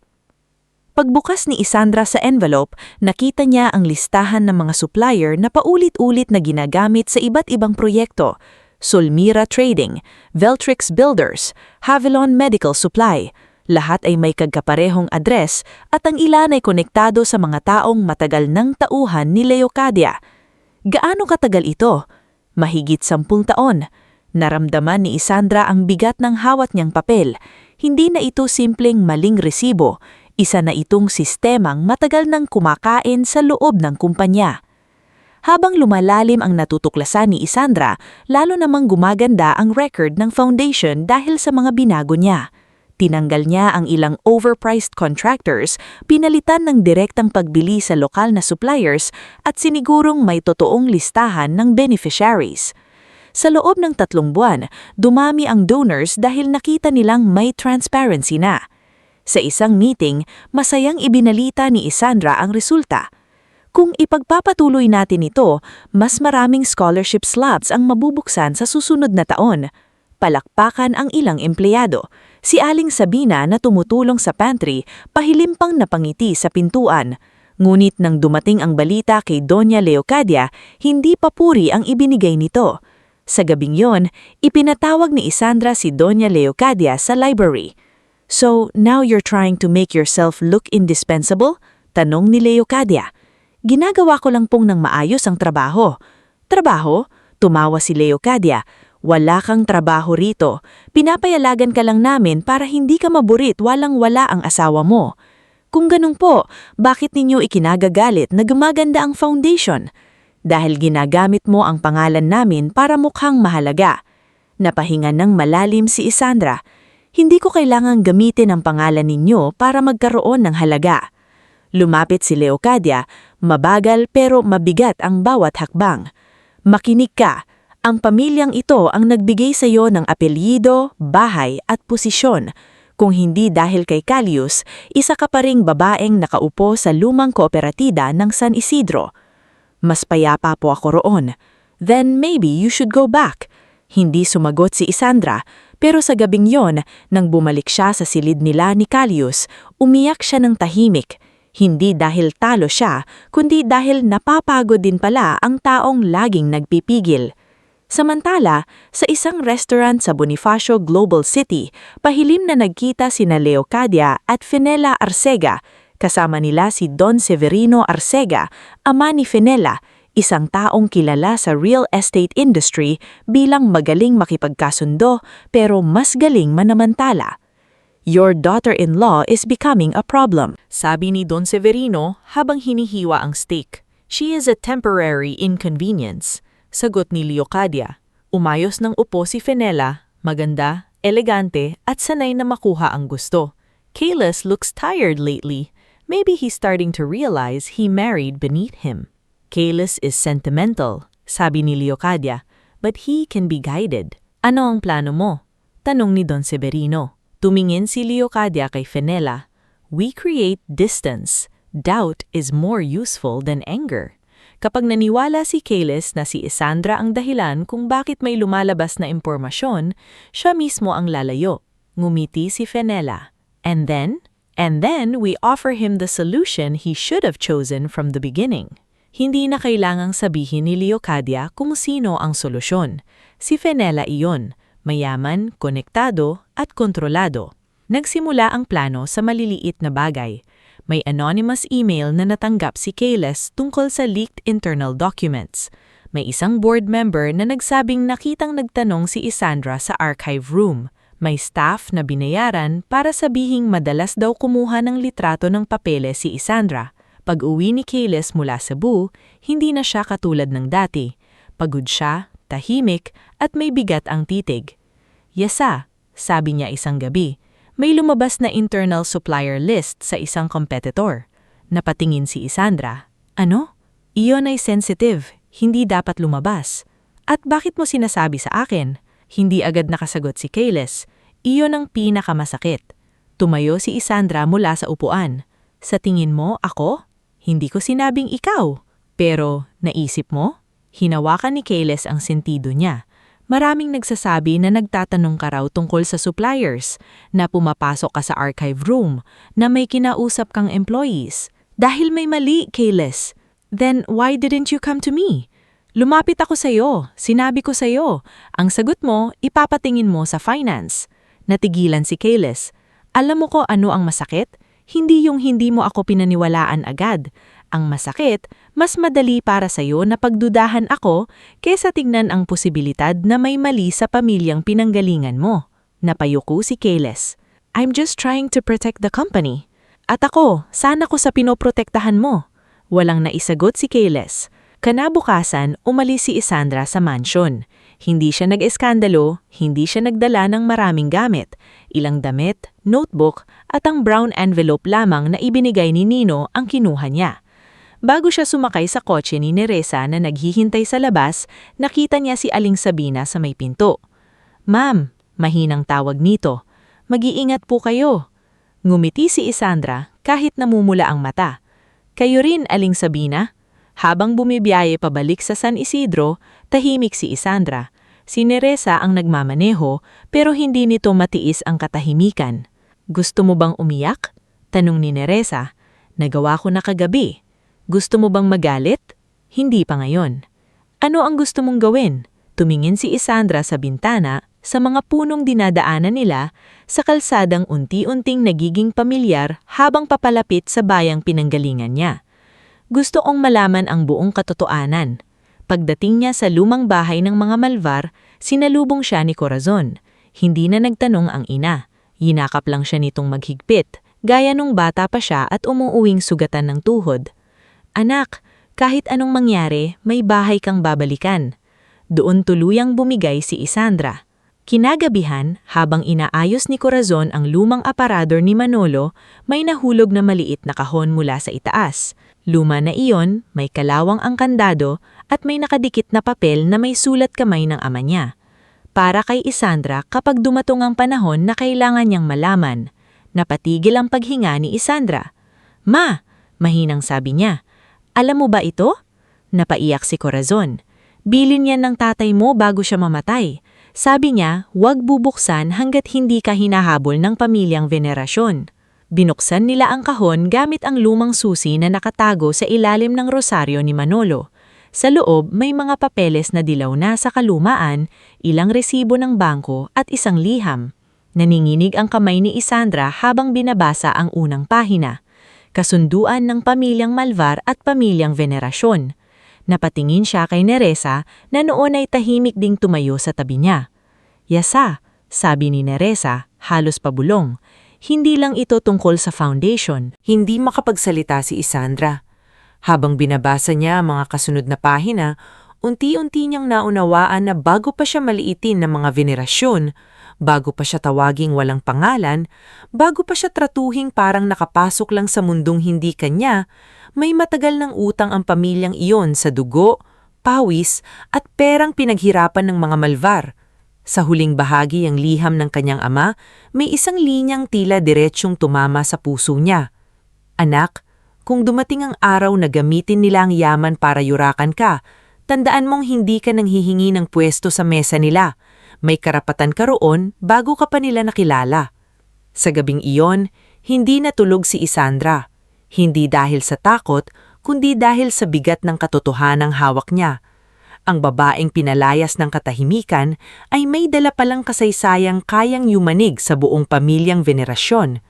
Pagbukas ni Isandra sa envelope, nakita niya ang listahan ng mga supplier na paulit-ulit na ginagamit sa iba't ibang proyekto. Solmira Trading, Veltrix Builders, Havilon Medical Supply. Lahat ay may kagkaparehong address at ang ilan ay konektado sa mga taong matagal ng tauhan ni Leocadia. Gaano katagal ito? Mahigit 10 taon. Naramdaman ni Isandra ang bigat ng hawat niyang papel. Hindi na ito simpleng maling resibo. Isa na itong sistemang matagal nang kumakain sa loob ng kumpanya. Habang lumalalim ang natutuklasan ni Isandra, lalo namang gumaganda ang record ng foundation dahil sa mga binago niya. Tinanggal niya ang ilang overpriced contractors, pinalitan ng direktang pagbili sa lokal na suppliers at sinigurong may totoong listahan ng beneficiaries. Sa loob ng 3 buwan, dumami ang donors dahil nakita nilang may transparency na. Sa isang meeting, masayang ibinalita ni Isandra ang resulta. Kung ipagpapatuloy natin ito, mas maraming scholarship slots ang mabubuksan sa susunod na taon. Palakpakan ang ilang empleyado. Si Aling Sabina na tumutulong sa pantry, pahilimpang napangiti sa pintuan. Ngunit nang dumating ang balita kay Doña Leocadia, hindi papuri ang ibinigay nito. Sa gabing yon, ipinatawag ni Isandra si Doña Leocadia sa library. So, now you're trying to make yourself look indispensable? Tanong ni Leocadia. Ginagawa ko lang pong ng maayos ang trabaho. Trabaho? Tumawa si Leocadia. Wala kang trabaho rito. Pinapayalagan ka lang namin para hindi ka maburit walang-wala ang asawa mo. Kung ganun po, bakit ninyo ikinagagalit na gumaganda ang foundation? Dahil ginagamit mo ang pangalan namin para mukhang mahalaga. Napahinga ng malalim si Isandra. Hindi ko kailangang gamitin ang pangalan ninyo para magkaroon ng halaga. Lumapit si Leocadia, mabagal pero mabigat ang bawat hakbang. Makinig ka. Ang pamilyang ito ang nagbigay sa iyo ng apelyido, bahay at posisyon. Kung hindi dahil kay Callius, isa ka pa ring babaeng nakaupo sa lumang kooperatida ng San Isidro. Mas payapa po ako roon. Then maybe you should go back. Hindi sumagot si Isandra, pero sa gabing yon, nang bumalik siya sa silid nila ni Callius, umiyak siya ng tahimik. Hindi dahil talo siya, kundi dahil napapagod din pala ang taong laging nagpipigil. Samantala, sa isang restaurant sa Bonifacio Global City, pahilim na nagkita sina Leocadia at Fenella Arcega, kasama nila si Don Severino Arcega, ama ni Fenella, isang taong kilala sa real estate industry bilang magaling makipagkasundo pero mas galing manamantala. Your daughter-in-law is becoming a problem, sabi ni Don Severino habang hinihiwa ang steak. She is a temporary inconvenience, sagot ni Leocadia. Umayos ng upo si Fenella, maganda, elegante at sanay na makuha ang gusto. Kailas looks tired lately. Maybe he's starting to realize he married beneath him. Kailas is sentimental, sabi ni Leocadia, but he can be guided. Ano ang plano mo? Tanong ni Don Severino. Tumingin si Leocadia kay Fenella. We create distance. Doubt is more useful than anger. Kapag naniwala si Kailas na si Isandra ang dahilan kung bakit may lumalabas na impormasyon, siya mismo ang lalayo. Ngumiti si Fenella. And then we offer him the solution he should have chosen from the beginning. Hindi na kailangang sabihin ni Leocadia kung sino ang solusyon. Si Fenella iyon, mayaman, konektado at kontrolado. Nagsimula ang plano sa maliliit na bagay. May anonymous email na natanggap si Kailas tungkol sa leaked internal documents. May isang board member na nagsabing nakitang nagtanong si Isandra sa archive room. May staff na binayaran para sabihing madalas daw kumuha ng litrato ng papeles si Isandra. Pag-uwi ni Kailas mula Cebu, hindi na siya katulad ng dati. Pagod siya, tahimik, at may bigat ang titig. Yasa, sabi niya isang gabi, may lumabas na internal supplier list sa isang competitor. Napatingin si Isandra. Ano? Iyon ay sensitive, hindi dapat lumabas. At bakit mo sinasabi sa akin? Hindi agad nakasagot si Kailas. Iyon ang pinakamasakit. Tumayo si Isandra mula sa upuan. Sa tingin mo, ako? Hindi ko sinabing ikaw. Pero, naisip mo? Hinawakan ni Kailas ang sentido niya. Maraming nagsasabi na nagtatanong ka raw tungkol sa suppliers, na pumapasok ka sa archive room, na may kinausap kang employees. Dahil may mali, Kailas. Then why didn't you come to me? Lumapit ako sa'yo, sinabi ko sa'yo. Ang sagot mo, ipapatingin mo sa finance. Natigilan si Kailas. Alam mo ko ano ang masakit? Hindi yung hindi mo ako pinaniwalaan agad. Ang masakit, mas madali para sa'yo na pagdudahan ako kaysa tignan ang posibilidad na may mali sa pamilyang pinanggalingan mo. Napayuko si Kailas. I'm just trying to protect the company. At ako, sana ko sa pinoprotektahan mo. Walang naisagot si Kailas. Kanabukasan, umalis si Isandra sa mansion. Hindi siya nag-eskandalo, hindi siya nagdala ng maraming gamit, ilang damit, notebook at ang brown envelope lamang na ibinigay ni Nino ang kinuha niya. Bago siya sumakay sa kotse ni Neresa na naghihintay sa labas, nakita niya si Aling Sabina sa may pinto. Ma'am, mahinang tawag nito. Mag-iingat po kayo. Ngumiti si Isandra kahit namumula ang mata. Kayo rin, Aling Sabina? Habang bumibiyahe pabalik sa San Isidro, tahimik si Isandra. Si Neresa ang nagmamaneho pero hindi nito matiis ang katahimikan. Gusto mo bang umiyak? Tanong ni Neresa. Nagawa ko na kagabi. Gusto mo bang magalit? Hindi pa ngayon. Ano ang gusto mong gawin? Tumingin si Isandra sa bintana, sa mga punong dinadaanan nila, sa kalsadang unti-unting nagiging pamilyar habang papalapit sa bayang pinanggalingan niya. Gusto kong malaman ang buong katotohanan. Pagdating niya sa lumang bahay ng mga Malvar, sinalubong siya ni Corazon. Hindi na nagtanong ang ina. Yinakap lang siya nitong maghigpit, gaya nung bata pa siya at umuuwing sugatan ng tuhod. Anak, kahit anong mangyari, may bahay kang babalikan. Doon tuluyang bumigay si Isandra. Kinagabihan, habang inaayos ni Corazon ang lumang aparador ni Manolo, may nahulog na maliit na kahon mula sa itaas. Luma na iyon, may kalawang ang kandado at may nakadikit na papel na may sulat kamay ng ama niya. Para kay Isandra kapag dumatong ang panahon na kailangan niyang malaman. Napatigil ang paghinga ni Isandra. Ma, mahinang sabi niya. Alam mo ba ito? Napaiyak si Corazon. Bilin yan ng tatay mo bago siya mamatay. Sabi niya, huwag bubuksan hanggat hindi ka hinahabol ng pamilyang venerasyon. Binuksan nila ang kahon gamit ang lumang susi na nakatago sa ilalim ng rosaryo ni Manolo. Sa loob may mga papeles na dilaw na sa kalumaan, ilang resibo ng bangko at isang liham. Naninginig ang kamay ni Isandra habang binabasa ang unang pahina. Kasunduan ng pamilyang Malvar at pamilyang Venerasyon. Napatingin siya kay Neresa na noon ay tahimik ding tumayo sa tabi niya. "Yasa," sabi ni Neresa, halos pabulong. Hindi lang ito tungkol sa foundation. Hindi makapagsalita si Isandra. Habang binabasa niya ang mga kasunod na pahina, unti-unti niyang naunawaan na bago pa siya maliitin ng mga venerasyon, bago pa siya tawaging walang pangalan, bago pa siya tratuhing parang nakapasok lang sa mundong hindi kanya, may matagal ng utang ang pamilyang iyon sa dugo, pawis at perang pinaghirapan ng mga Malvar. Sa huling bahagi ang liham ng kanyang ama, may isang linyang tila diretsyong tumama sa puso niya. "Anak, kung dumating ang araw na gamitin nila ang yaman para yurakan ka, tandaan mong hindi ka nang hihingi ng pwesto sa mesa nila. May karapatan ka roon bago ka pa nila nakilala." Sa gabing iyon, hindi natulog si Isandra. Hindi dahil sa takot, kundi dahil sa bigat ng katotohanang hawak niya. Ang babaeng pinalayas ng katahimikan ay may dala palang kasaysayang kayang yumanig sa buong pamilyang venerasyon.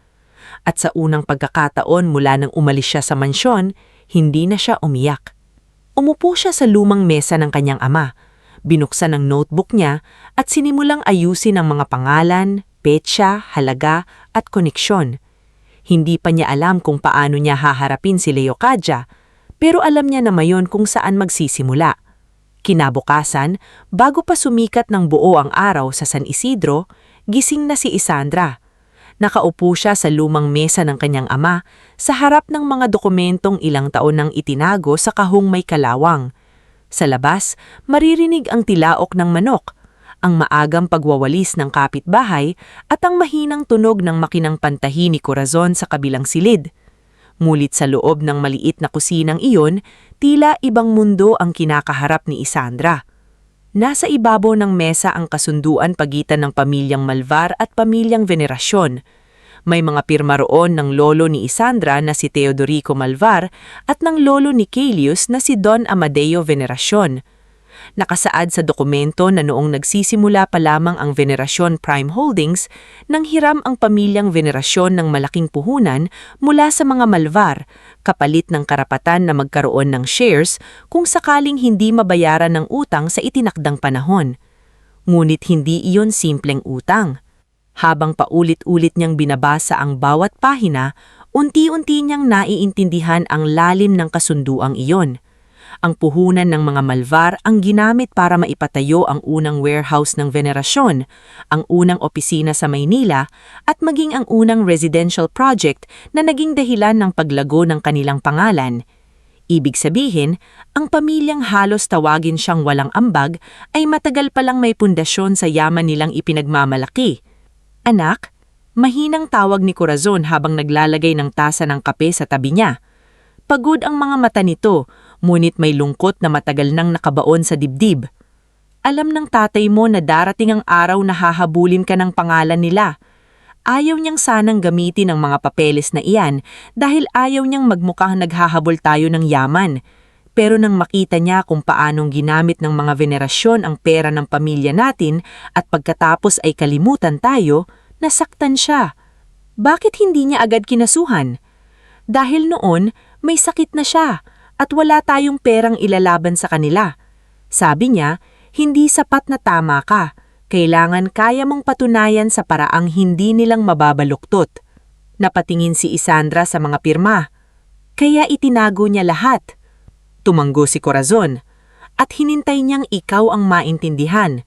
At sa unang pagkakataon mula nang umalis siya sa mansyon, hindi na siya umiyak. Umupo siya sa lumang mesa ng kanyang ama, binuksan ang notebook niya at sinimulang ayusin ang mga pangalan, petsa, halaga at koneksyon. Hindi pa niya alam kung paano niya haharapin si Leocadia, pero alam niya na mayon kung saan magsisimula. Kinabukasan, bago pa sumikat ng buo ang araw sa San Isidro, gising na si Isandra. Nakaupo siya sa lumang mesa ng kanyang ama sa harap ng mga dokumentong ilang taon nang itinago sa kahong may kalawang. Sa labas, maririnig ang tilaok ng manok, ang maagang pagwawalis ng kapitbahay at ang mahinang tunog ng makinang pantahi ni Corazon sa kabilang silid. Ngunit sa loob ng maliit na kusinang iyon, tila ibang mundo ang kinakaharap ni Isandra. Nasa ibabaw ng mesa ang kasunduan pagitan ng pamilyang Malvar at pamilyang Venerasyon. May mga pirma roon ng lolo ni Isandra na si Teodorico Malvar at ng lolo ni Caelius na si Don Amadeo Venerasyon. Nakasaad sa dokumento na noong nagsisimula pa lamang ang Venerasyon Prime Holdings, nang hiram ang pamilyang Venerasyon ng malaking puhunan mula sa mga Malvar, kapalit ng karapatan na magkaroon ng shares kung sakaling hindi mabayaran ng utang sa itinakdang panahon. Ngunit hindi iyon simpleng utang. Habang paulit-ulit niyang binabasa ang bawat pahina, unti-unti niyang naiintindihan ang lalim ng kasunduang iyon. Ang puhunan ng mga Malvar ang ginamit para maipatayo ang unang warehouse ng Venerasyon, ang unang opisina sa Maynila at maging ang unang residential project na naging dahilan ng paglago ng kanilang pangalan. Ibig sabihin, ang pamilyang halos tawagin siyang walang ambag ay matagal palang may pundasyon sa yaman nilang ipinagmamalaki. "Anak," mahinang tawag ni Corazon habang naglalagay ng tasa ng kape sa tabi niya. Pagod ang mga mata nito, ngunit may lungkot na matagal nang nakabaon sa dibdib. Alam ng tatay mo na darating ang araw na hahabulin ka ng pangalan nila. Ayaw niyang sanang gamitin ang mga papeles na iyan dahil ayaw niyang magmukhang naghahabol tayo ng yaman. Pero nang makita niya kung paanong ginamit ng mga venerasyon ang pera ng pamilya natin at pagkatapos ay kalimutan tayo, nasaktan siya. Bakit hindi niya agad kinasuhan? Dahil noon, may sakit na siya at wala tayong perang ilalaban sa kanila. Sabi niya, hindi sapat na tama ka. Kailangan kaya mong patunayan sa paraang hindi nilang mababaluktot. Napatingin si Isandra sa mga pirma. Kaya itinago niya lahat. Tumanggo si Corazon at hinintay niyang ikaw ang maintindihan.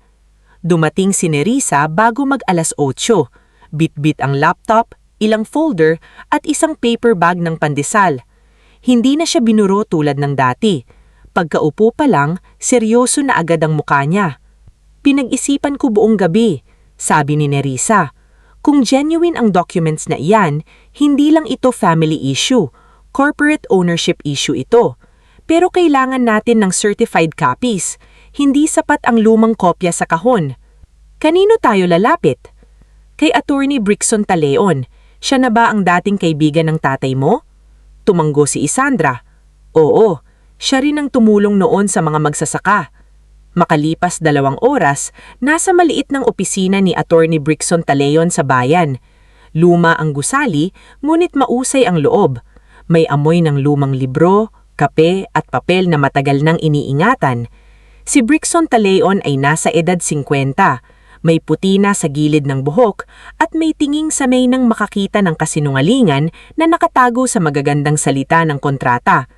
Dumating si Nerissa bago mag-alas 8. Bit-bit ang laptop, ilang folder at isang paper bag ng pandesal. Hindi na siya binuro tulad ng dati. Pagkaupo pa lang, seryoso na agad ang mukha niya. "Pinag-isipan ko buong gabi," sabi ni Nerissa. "Kung genuine ang documents na iyan, hindi lang ito family issue, corporate ownership issue ito. Pero kailangan natin ng certified copies. Hindi sapat ang lumang kopya sa kahon. Kanino tayo lalapit?" "Kay Attorney Brixon Taleon. Siya na ba ang dating kaibigan ng tatay mo?" Tumanggo si Isandra. "Oo, siya rin ang tumulong noon sa mga magsasaka." Makalipas 2 oras, nasa maliit ng opisina ni Attorney Brixon Taleon sa bayan. Luma ang gusali, ngunit mausay ang loob. May amoy ng lumang libro, kape at papel na matagal nang iniingatan. Si Brixon Taleon ay nasa edad 50, may puti na sa gilid ng buhok at may tinging sanay nang makakita ng kasinungalingan na nakatago sa magagandang salita ng kontrata.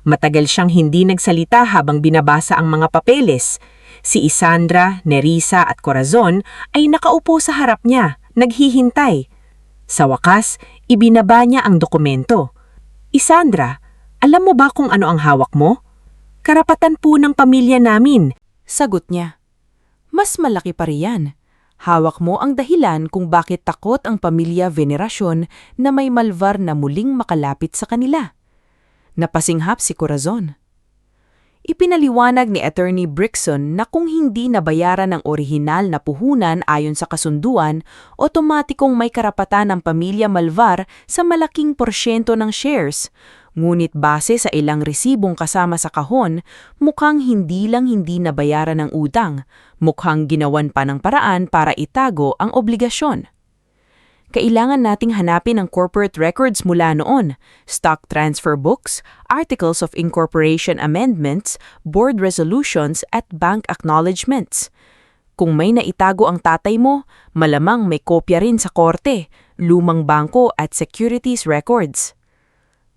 Matagal siyang hindi nagsalita habang binabasa ang mga papeles. Si Isandra, Nerissa at Corazon ay nakaupo sa harap niya, naghihintay. Sa wakas, ibinaba niya ang dokumento. Isandra, alam mo ba kung ano ang hawak mo? Karapatan po ng pamilya namin. Sagot niya. Mas malaki pa riyan. Hawak mo ang dahilan kung bakit takot ang pamilya Venerasyon na may Malvar na muling makalapit sa kanila. Napasinghap si Corazon. Ipinaliwanag ni Attorney Brixon na kung hindi nabayaran ang orihinal na puhunan ayon sa kasunduan, otomatikong may karapatan ng pamilya Malvar sa malaking porsyento ng shares. Ngunit base sa ilang resibong kasama sa kahon, mukhang hindi nabayaran ang utang, mukhang ginawan pa ng paraan para itago ang obligasyon. Kailangan nating hanapin ang corporate records mula noon, stock transfer books, articles of incorporation amendments, board resolutions at bank acknowledgements. Kung may naitago ang tatay mo, malamang may kopya rin sa korte, lumang bangko at securities records.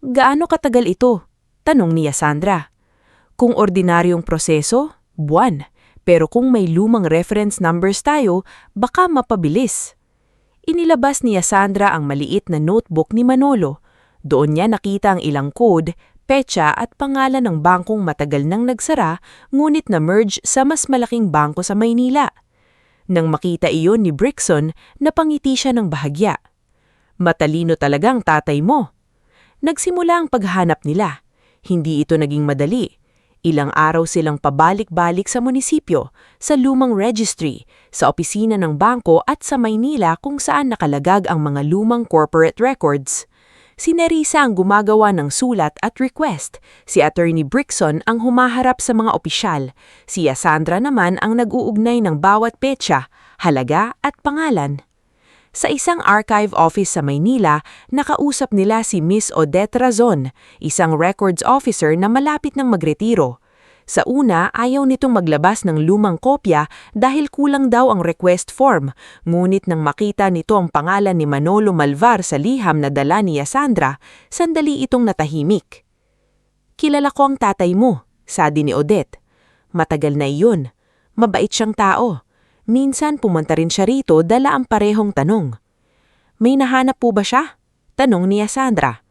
Gaano katagal ito? Tanong ni Sandra. Kung ordinaryong proseso, buwan. Pero kung may lumang reference numbers tayo, baka mapabilis. Inilabas ni Sandra ang maliit na notebook ni Manolo. Doon niya nakita ang ilang code, petsa at pangalan ng bangkong matagal nang nagsara ngunit na-merge sa mas malaking bangko sa Maynila. Nang makita iyon ni Brixon, napangiti siya ng bahagya. Matalino talaga ang tatay mo. Nagsimula ang paghanap nila. Hindi ito naging madali. Ilang araw silang pabalik-balik sa munisipyo, sa lumang registry, sa opisina ng bangko at sa Maynila kung saan nakalagag ang mga lumang corporate records. Si Nerissa ang gumagawa ng sulat at request. Si Attorney Brixon ang humaharap sa mga opisyal. Si Sandra naman ang nag-uugnay ng bawat petsa, halaga at pangalan. Sa isang archive office sa Maynila, nakausap nila si Miss Odette Razon, isang records officer na malapit ng magretiro. Sa una, ayaw nitong maglabas ng lumang kopya dahil kulang daw ang request form, ngunit nang makita nito ang pangalan ni Manolo Malvar sa liham na dala ni Sandra, sandali itong natahimik. Kilala ko ang tatay mo, sabi ni Odette. Matagal na iyon. Mabait siyang tao. Minsan pumunta rin siya rito dala ang parehong tanong. May nahanap po ba siya? Tanong ni Sandra.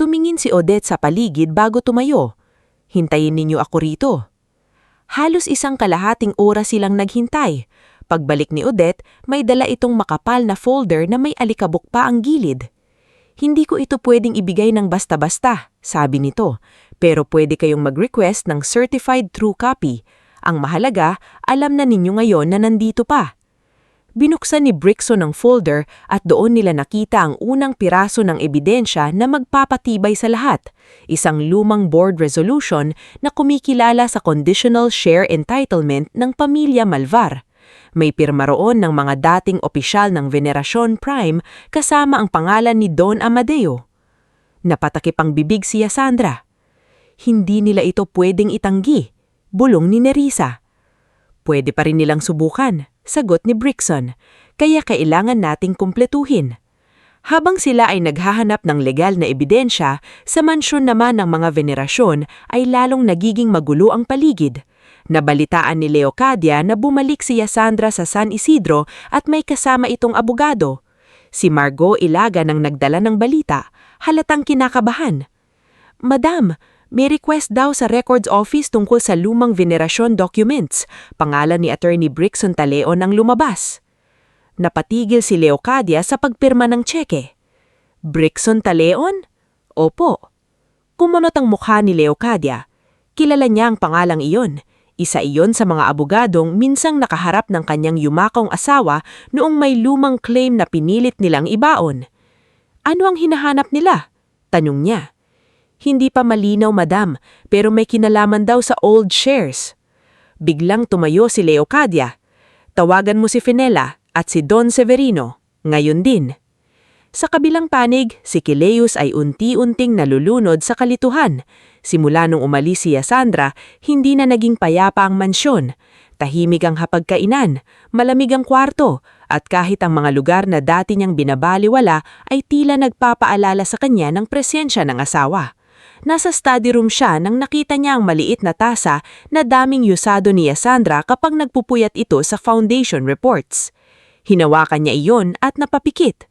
Tumingin si Odette sa paligid bago tumayo. Hintayin ninyo ako rito. Halos isang kalahating oras silang naghintay. Pagbalik ni Odette, may dala itong makapal na folder na may alikabok pa ang gilid. Hindi ko ito pwedeng ibigay ng basta-basta, sabi nito, pero pwede kayong mag-request ng certified true copy. Ang mahalaga, alam na ninyo ngayon na nandito pa. Binuksan ni Brixon ang folder at doon nila nakita ang unang piraso ng ebidensya na magpapatibay sa lahat, isang lumang board resolution na kumikilala sa conditional share entitlement ng pamilya Malvar. May pirma roon ng mga dating opisyal ng Venerasyon Prime kasama ang pangalan ni Don Amadeo. Napatakip ang bibig si Sandra. Hindi nila ito pwedeng itanggi. Bulong ni Nerissa. Pwede pa rin nilang subukan, sagot ni Brixon, kaya kailangan nating kumpletuhin. Habang sila ay naghahanap ng legal na ebidensya, sa mansyon naman ng mga Venerasyon ay lalong nagiging magulo ang paligid. Nabalitaan ni Leocadia na bumalik si Sandra sa San Isidro at may kasama itong abogado. Si Margot Ilaga nang nagdala ng balita, halatang kinakabahan. Madam, may request daw sa records office tungkol sa lumang Venerasyon documents. Pangalan ni Attorney Brixon Taleon ang lumabas. Napatigil si Leocadia sa pagpirma ng tseke. Brixon Taleon? Opo. Kumunot ang mukha ni Leocadia. Kilala niya ang pangalang iyon. Isa iyon sa mga abogadong minsang nakaharap ng kanyang yumakong asawa noong may lumang claim na pinilit nilang ibaon. Ano ang hinahanap nila? Tanong niya. Hindi pa malinaw, madam, pero may kinalaman daw sa old shares. Biglang tumayo si Leocadia. Tawagan mo si Fenella at si Don Severino. Ngayon din. Sa kabilang panig, si Kileus ay unti-unting nalulunod sa kalituhan. Simula nung umalis si Yasandra, hindi na naging payapa ang mansyon. Tahimik ang hapagkainan, malamig ang kwarto, at kahit ang mga lugar na dati niyang binabaliwala ay tila nagpapaalala sa kanya ng presensya ng asawa. Nasa study room siya nang nakita niya ang maliit na tasa na daming yusado ni Yasandra kapag nagpupuyat ito sa foundation reports. Hinawakan niya iyon at napapikit.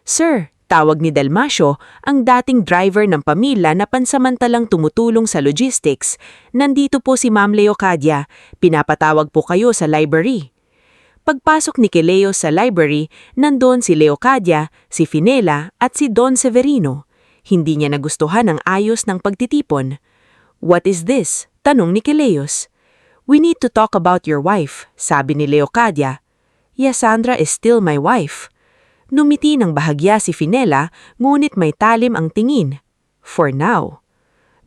"Sir," tawag ni Dalmasio, ang dating driver ng pamilya na pansamantalang tumutulong sa logistics, "nandito po si Ma'am Leocadia. Pinapatawag po kayo sa library." Pagpasok ni Kileus sa library, nandoon si Leocadia, si Finela at si Don Severino. Hindi niya nagustuhan ang ayos ng pagtitipon. "What is this?" tanong ni Kileus. "We need to talk about your wife," sabi ni Leocadia. "Yasandra is still my wife." Numiti ng bahagya si Finela, ngunit may talim ang tingin. "For now."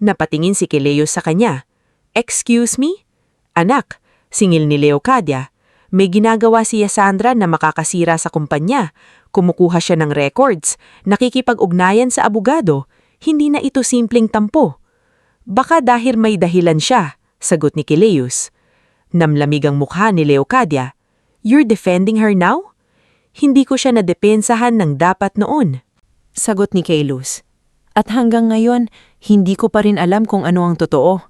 Napatingin si Kileus sa kanya. "Excuse me?" "Anak," singil ni Leocadia. "May ginagawa si Yasandra na makakasira sa kumpanya. Kumukuha siya ng records, nakikipag-ugnayan sa abogado. Hindi na ito simpleng tampo." "Baka dahil may dahilan siya," sagot ni Kileus. Namlamig ang mukha ni Leocadia. "You're defending her now?" "Hindi ko siya nadepensahan ng dapat noon," sagot ni Kileus. "At hanggang ngayon, hindi ko pa rin alam kung ano ang totoo."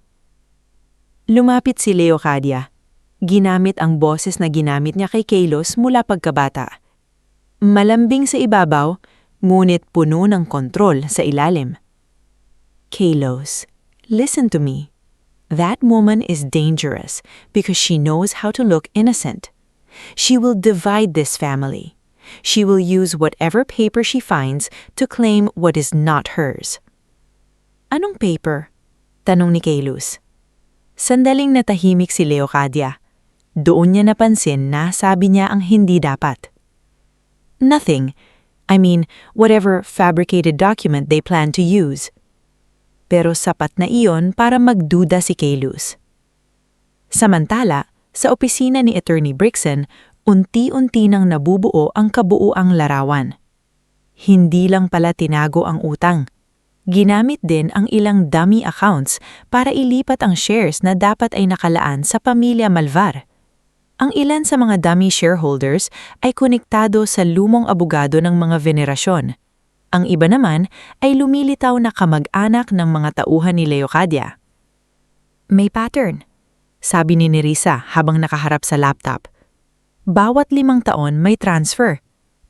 Lumapit si Leocadia. Ginamit ang boses na ginamit niya kay Kileus mula pagkabata. Malambing sa ibabaw, ngunit puno ng kontrol sa ilalim. "Kileus, listen to me. That woman is dangerous because she knows how to look innocent. She will divide this family. She will use whatever paper she finds to claim what is not hers." "Anong paper?" tanong ni Kileus. Sandaling natahimik si Leocadia. Doon niya napansin na sabi niya ang hindi dapat. "Nothing. I mean, whatever fabricated document they plan to use." Pero sapat na iyon para magduda si Kileus. Samantala, sa opisina ni Attorney Brixen, unti-unti nang nabubuo ang kabuuang larawan. Hindi lang pala tinago ang utang. Ginamit din ang ilang dummy accounts para ilipat ang shares na dapat ay nakalaan sa pamilya Malvar. Ang ilan sa mga dummy shareholders ay konektado sa lumong abogado ng mga venerasyon. Ang iba naman ay lumilitaw na kamag-anak ng mga tauhan ni Leocadia. "May pattern," sabi ni Nerissa habang nakaharap sa laptop. "Bawat 5 taon may transfer,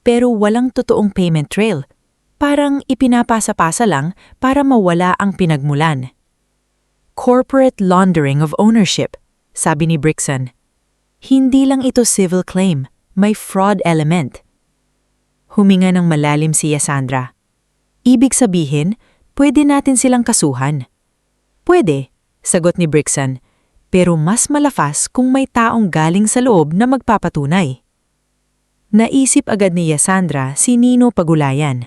pero walang totoong payment trail. Parang ipinapasa-pasa lang para mawala ang pinagmulan." "Corporate laundering of ownership," sabi ni Brixen. "Hindi lang ito civil claim, may fraud element." Huminga ng malalim si Yasandra. "Ibig sabihin, pwede natin silang kasuhan." "Pwede," sagot ni Brixen. "Pero mas malafas kung may taong galing sa loob na magpapatunay." Naisip agad ni Yasandra si Nino Pagulayan.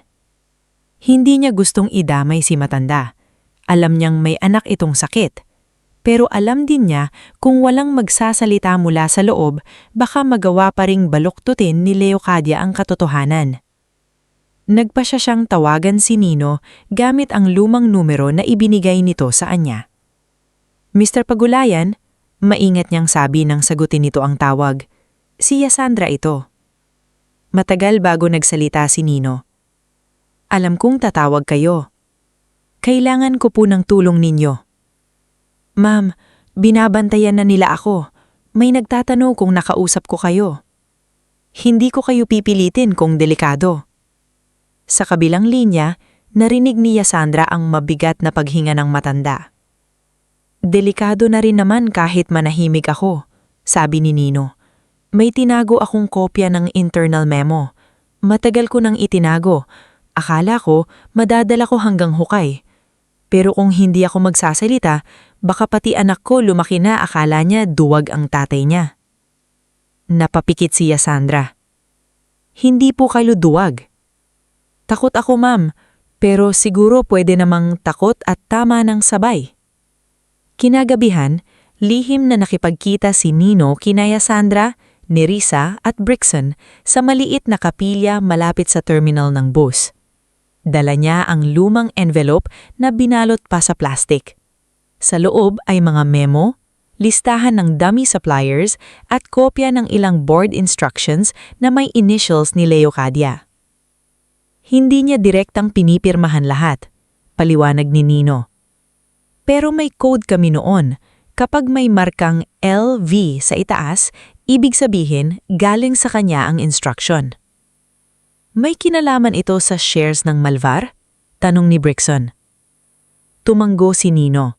Hindi niya gustong idamay si matanda. Alam niyang may anak itong sakit. Pero alam din niya kung walang magsasalita mula sa loob, baka magawa pa ring baluktutin ni Leocadia ang katotohanan. Nagpa siya siyang tawagan si Nino gamit ang lumang numero na ibinigay nito sa kanya. "Mr. Pagulayan," maingat niyang sabi nang sagutin nito ang tawag. "Si Yasandra ito." Matagal bago nagsalita si Nino. "Alam kong tatawag kayo. Kailangan ko po ng tulong ninyo." "Ma'am, binabantayan na nila ako. May nagtatanong kung nakausap ko kayo." "Hindi ko kayo pipilitin kung delikado." Sa kabilang linya, narinig ni Yasandra ang mabigat na paghinga ng matanda. "Delikado na rin naman kahit manahimik ako," sabi ni Nino. "May tinago akong kopya ng internal memo. Matagal ko nang itinago. Akala ko madadala ko hanggang hukay. Pero kung hindi ako magsasalita, baka pati anak ko lumaki na akala niya duwag ang tatay niya." Napapikit si Yasandra. "Hindi po kayo duwag." "Takot ako, ma'am, pero siguro pwede namang takot at tama ng sabay." Kinagabihan, lihim na nakipagkita si Nino kina Yasandra, Nerissa at Brixon sa maliit na kapilya malapit sa terminal ng bus. Dala niya ang lumang envelope na binalot pa sa plastic. Sa loob ay mga memo, listahan ng dummy suppliers at kopya ng ilang board instructions na may initials ni Leocadia. Hindi niya direktang pinipirmahan lahat, paliwanag ni Nino. Pero may code kami noon. Kapag may markang LV sa itaas, ibig sabihin galing sa kanya ang instruction. May kinalaman ito sa shares ng Malvar? Tanong ni Brixon. Tumanggo si Nino.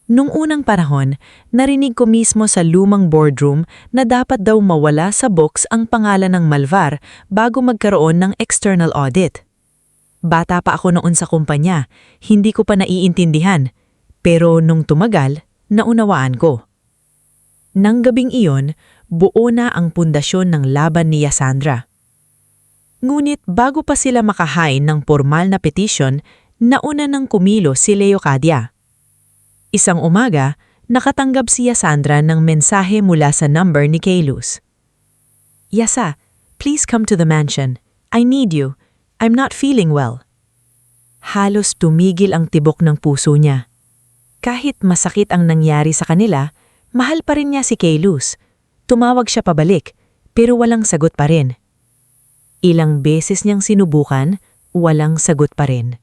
Nung unang panahon, narinig ko mismo sa lumang boardroom na dapat daw mawala sa books ang pangalan ng Malvar bago magkaroon ng external audit. Bata pa ako noon sa kumpanya, hindi ko pa naiintindihan, pero nung tumagal, naunawaan ko. Nang gabing iyon, buo na ang pundasyon ng laban ni Yasandra. Ngunit bago pa sila makahain ng formal na petisyon, nauna nang kumilos si Leocadia. Isang umaga, nakatanggap si Yasandra ng mensahe mula sa number ni Kaylus. "Yasa, please come to the mansion. I need you. I'm not feeling well." Halos tumigil ang tibok ng puso niya. Kahit masakit ang nangyari sa kanila, mahal pa rin niya si Kaylus. Tumawag siya pabalik, pero walang sagot pa rin. Ilang beses niyang sinubukan, walang sagot pa rin.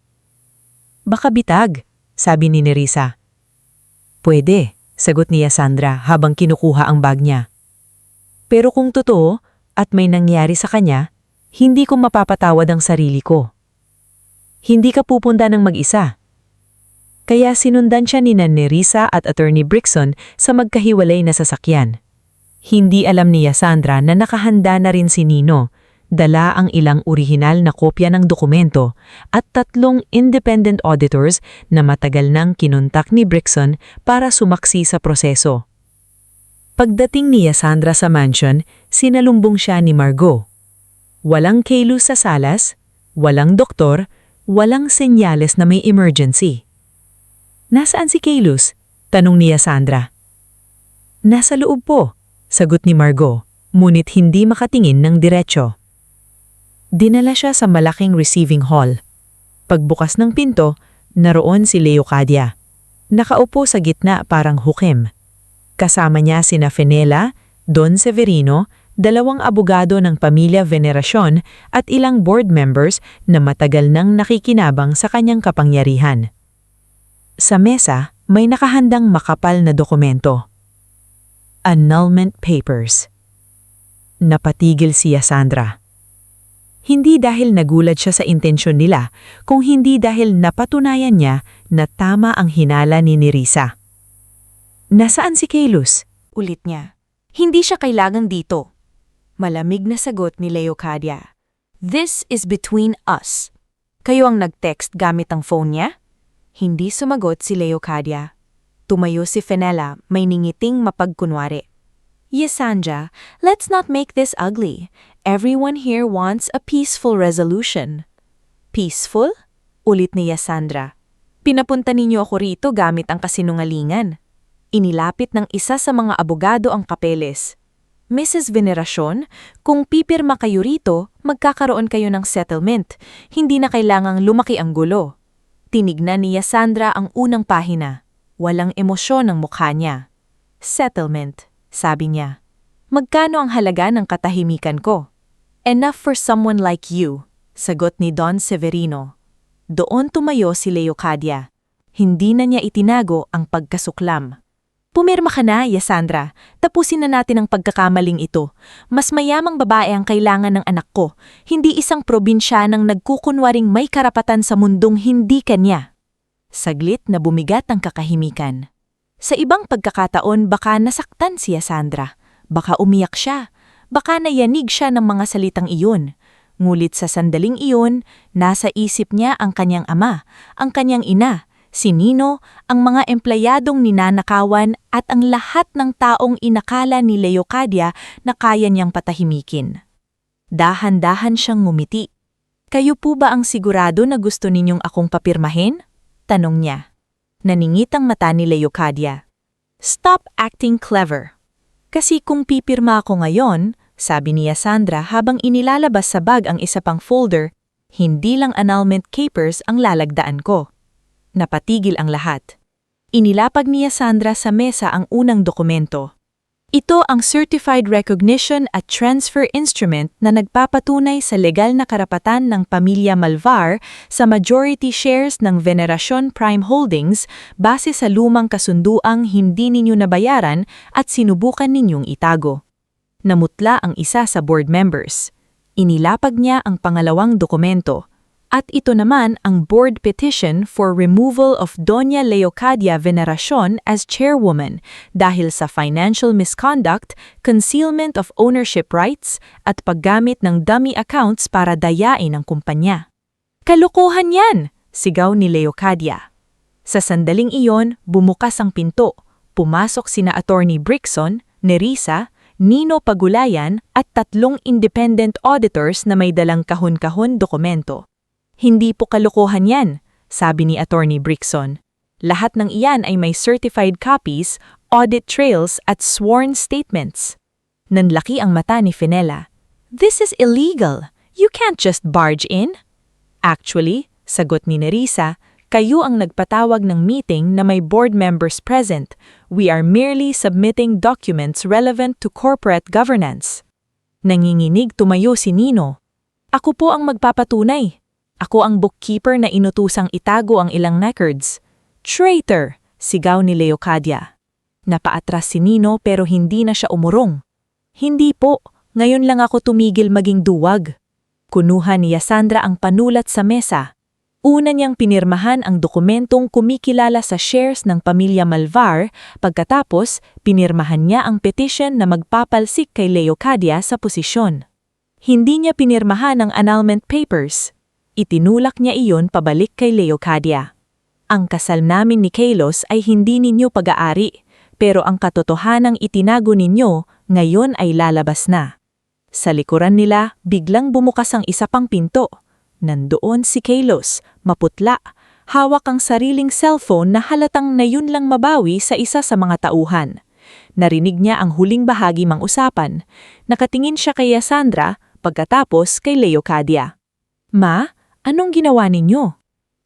"Baka bitag," sabi ni Nerissa. "Pwede," sagot ni Yasandra habang kinukuha ang bag niya. "Pero kung totoo at may nangyari sa kanya, hindi ko mapapatawad ang sarili ko. Hindi ka pupunta ng mag-isa." Kaya sinundan siya ni Nerissa at Attorney Brixon sa magkahiwalay na sasakyan. Hindi alam ni Yasandra na nakahanda na rin si Nino, dala ang ilang orihinal na kopya ng dokumento at 3 independent auditors na matagal nang kinontak ni Brixon para sumaksi sa proseso. Pagdating ni Yasandra sa mansion, sinalumbong siya ni Margot. Walang Kaylus sa salas, walang doktor, walang senyales na may emergency. "Nasaan si Kaylus?" tanong ni Yasandra. "Nasa loob po," sagot ni Margot, ngunit hindi makatingin ng diretsyo. Dinala siya sa malaking receiving hall. Pagbukas ng pinto, naroon si Leocadia. Nakaupo sa gitna parang hukim. Kasama niya sina Fenella, Don Severino, 2 abogado ng pamilya Veneracion at ilang board members na matagal nang nakikinabang sa kanyang kapangyarihan. Sa mesa, may nakahandang makapal na dokumento. Annulment papers. Napatigil si Yasandra. Hindi dahil nagulat siya sa intensyon nila, kung hindi dahil napatunayan niya na tama ang hinala ni Nerissa. "Nasaan si Kaylus?" Ulit niya. "Hindi siya kailangan dito." Malamig na sagot ni Leocadia. "This is between us." "Kayo ang nag-text gamit ang phone niya?" Hindi sumagot si Leocadia. Tumayo si Fenella, may ningiting mapagkunwari. "Yasandra, let's not make this ugly. Everyone here wants a peaceful resolution." "Peaceful?" Ulit ni Yasandra. "Pinapunta ninyo ako rito gamit ang kasinungalingan." Inilapit ng isa sa mga abogado ang papeles. "Mrs. Veneracion, kung pipirma kayo rito, magkakaroon kayo ng settlement. Hindi na kailangang lumaki ang gulo." Tinignan ni Yasandra ang unang pahina. Walang emosyon ang mukha niya. "Settlement," sabi niya. "Magkano ang halaga ng katahimikan ko?" "Enough for someone like you," sagot ni Don Severino. Doon tumayo si Leocadia. Hindi na niya itinago ang pagkasuklam. "Pumirma ka na, Yasandra. Tapusin na natin ang pagkakamaling ito. Mas mayamang babae ang kailangan ng anak ko, hindi isang probinsyanang nagkukunwaring may karapatan sa mundong hindi kanya." Saglit na bumigat ang kakahimikan. Sa ibang pagkakataon baka nasaktan si Yasandra. Baka umiyak siya. Baka nayanig siya ng mga salitang iyon. Ngulit sa sandaling iyon, nasa isip niya ang kanyang ama, ang kanyang ina, si Nino, ang mga empleyadong ninanakawan at ang lahat ng taong inakala ni Leocadia na kaya niyang patahimikin. Dahan-dahan siyang ngumiti. "Kayo po ba ang sigurado na gusto ninyong akong papirmahin?" tanong niya. Naningit ang mata ni Leocadia. "Stop acting clever." Kasi kung pipirma ako ngayon, sabi ni Sandra habang inilalabas sa bag ang isa pang folder, hindi lang annulment papers ang lalagdaan ko. Napatigil ang lahat. Inilapag ni Sandra sa mesa ang unang dokumento. Ito ang Certified Recognition at Transfer Instrument na nagpapatunay sa legal na karapatan ng pamilya Malvar sa majority shares ng Veneracion Prime Holdings base sa lumang kasunduang hindi ninyo nabayaran at sinubukan ninyong itago. Namutla ang isa sa board members. Inilapag niya ang pangalawang dokumento. At ito naman ang board petition for removal of Doña Leocadia Veneracion as chairwoman dahil sa financial misconduct, concealment of ownership rights, at paggamit ng dummy accounts para dayain ang kumpanya. Kalokohan yan! Sigaw ni Leocadia. Sa sandaling iyon, bumukas ang pinto. Pumasok sina Attorney Brixon, Nerissa, Nino Pagulayan at 3 independent auditors na may dalang kahon-kahon dokumento. Hindi po kalokohan yan, sabi ni Attorney Brixon. Lahat ng iyan ay may certified copies, audit trails at sworn statements. Nanlaki ang mata ni Fenella. This is illegal. You can't just barge in. Actually, sagot ni Nerissa, kayo ang nagpatawag ng meeting na may board members present. We are merely submitting documents relevant to corporate governance. Nanginginig tumayo si Nino. Ako po ang magpapatunay. Ako ang bookkeeper na inutusang itago ang ilang records. Traitor! Sigaw ni Leocadia. Napaatras si Nino pero hindi na siya umurong. Hindi po, ngayon lang ako tumigil maging duwag. Kunuha ni Sandra ang panulat sa mesa. Una niyang pinirmahan ang dokumentong kumikilala sa shares ng pamilya Malvar, pagkatapos pinirmahan niya ang petition na magpapalsik kay Leocadia sa posisyon. Hindi niya pinirmahan ang annulment papers. Itinulak niya iyon pabalik kay Leocadia. Ang kasal namin ni Kelos ay hindi ninyo pag-aari, pero ang katotohanang itinago ninyo ngayon ay lalabas na. Sa likuran nila, biglang bumukas ang isa pang pinto. Nandoon si Kelos, maputla, hawak ang sariling cellphone na halatang na yun lang mabawi sa isa sa mga tauhan. Narinig niya ang huling bahagi mang usapan. Nakatingin siya kay Sandra, pagkatapos kay Leocadia. Ma, anong ginawa ninyo?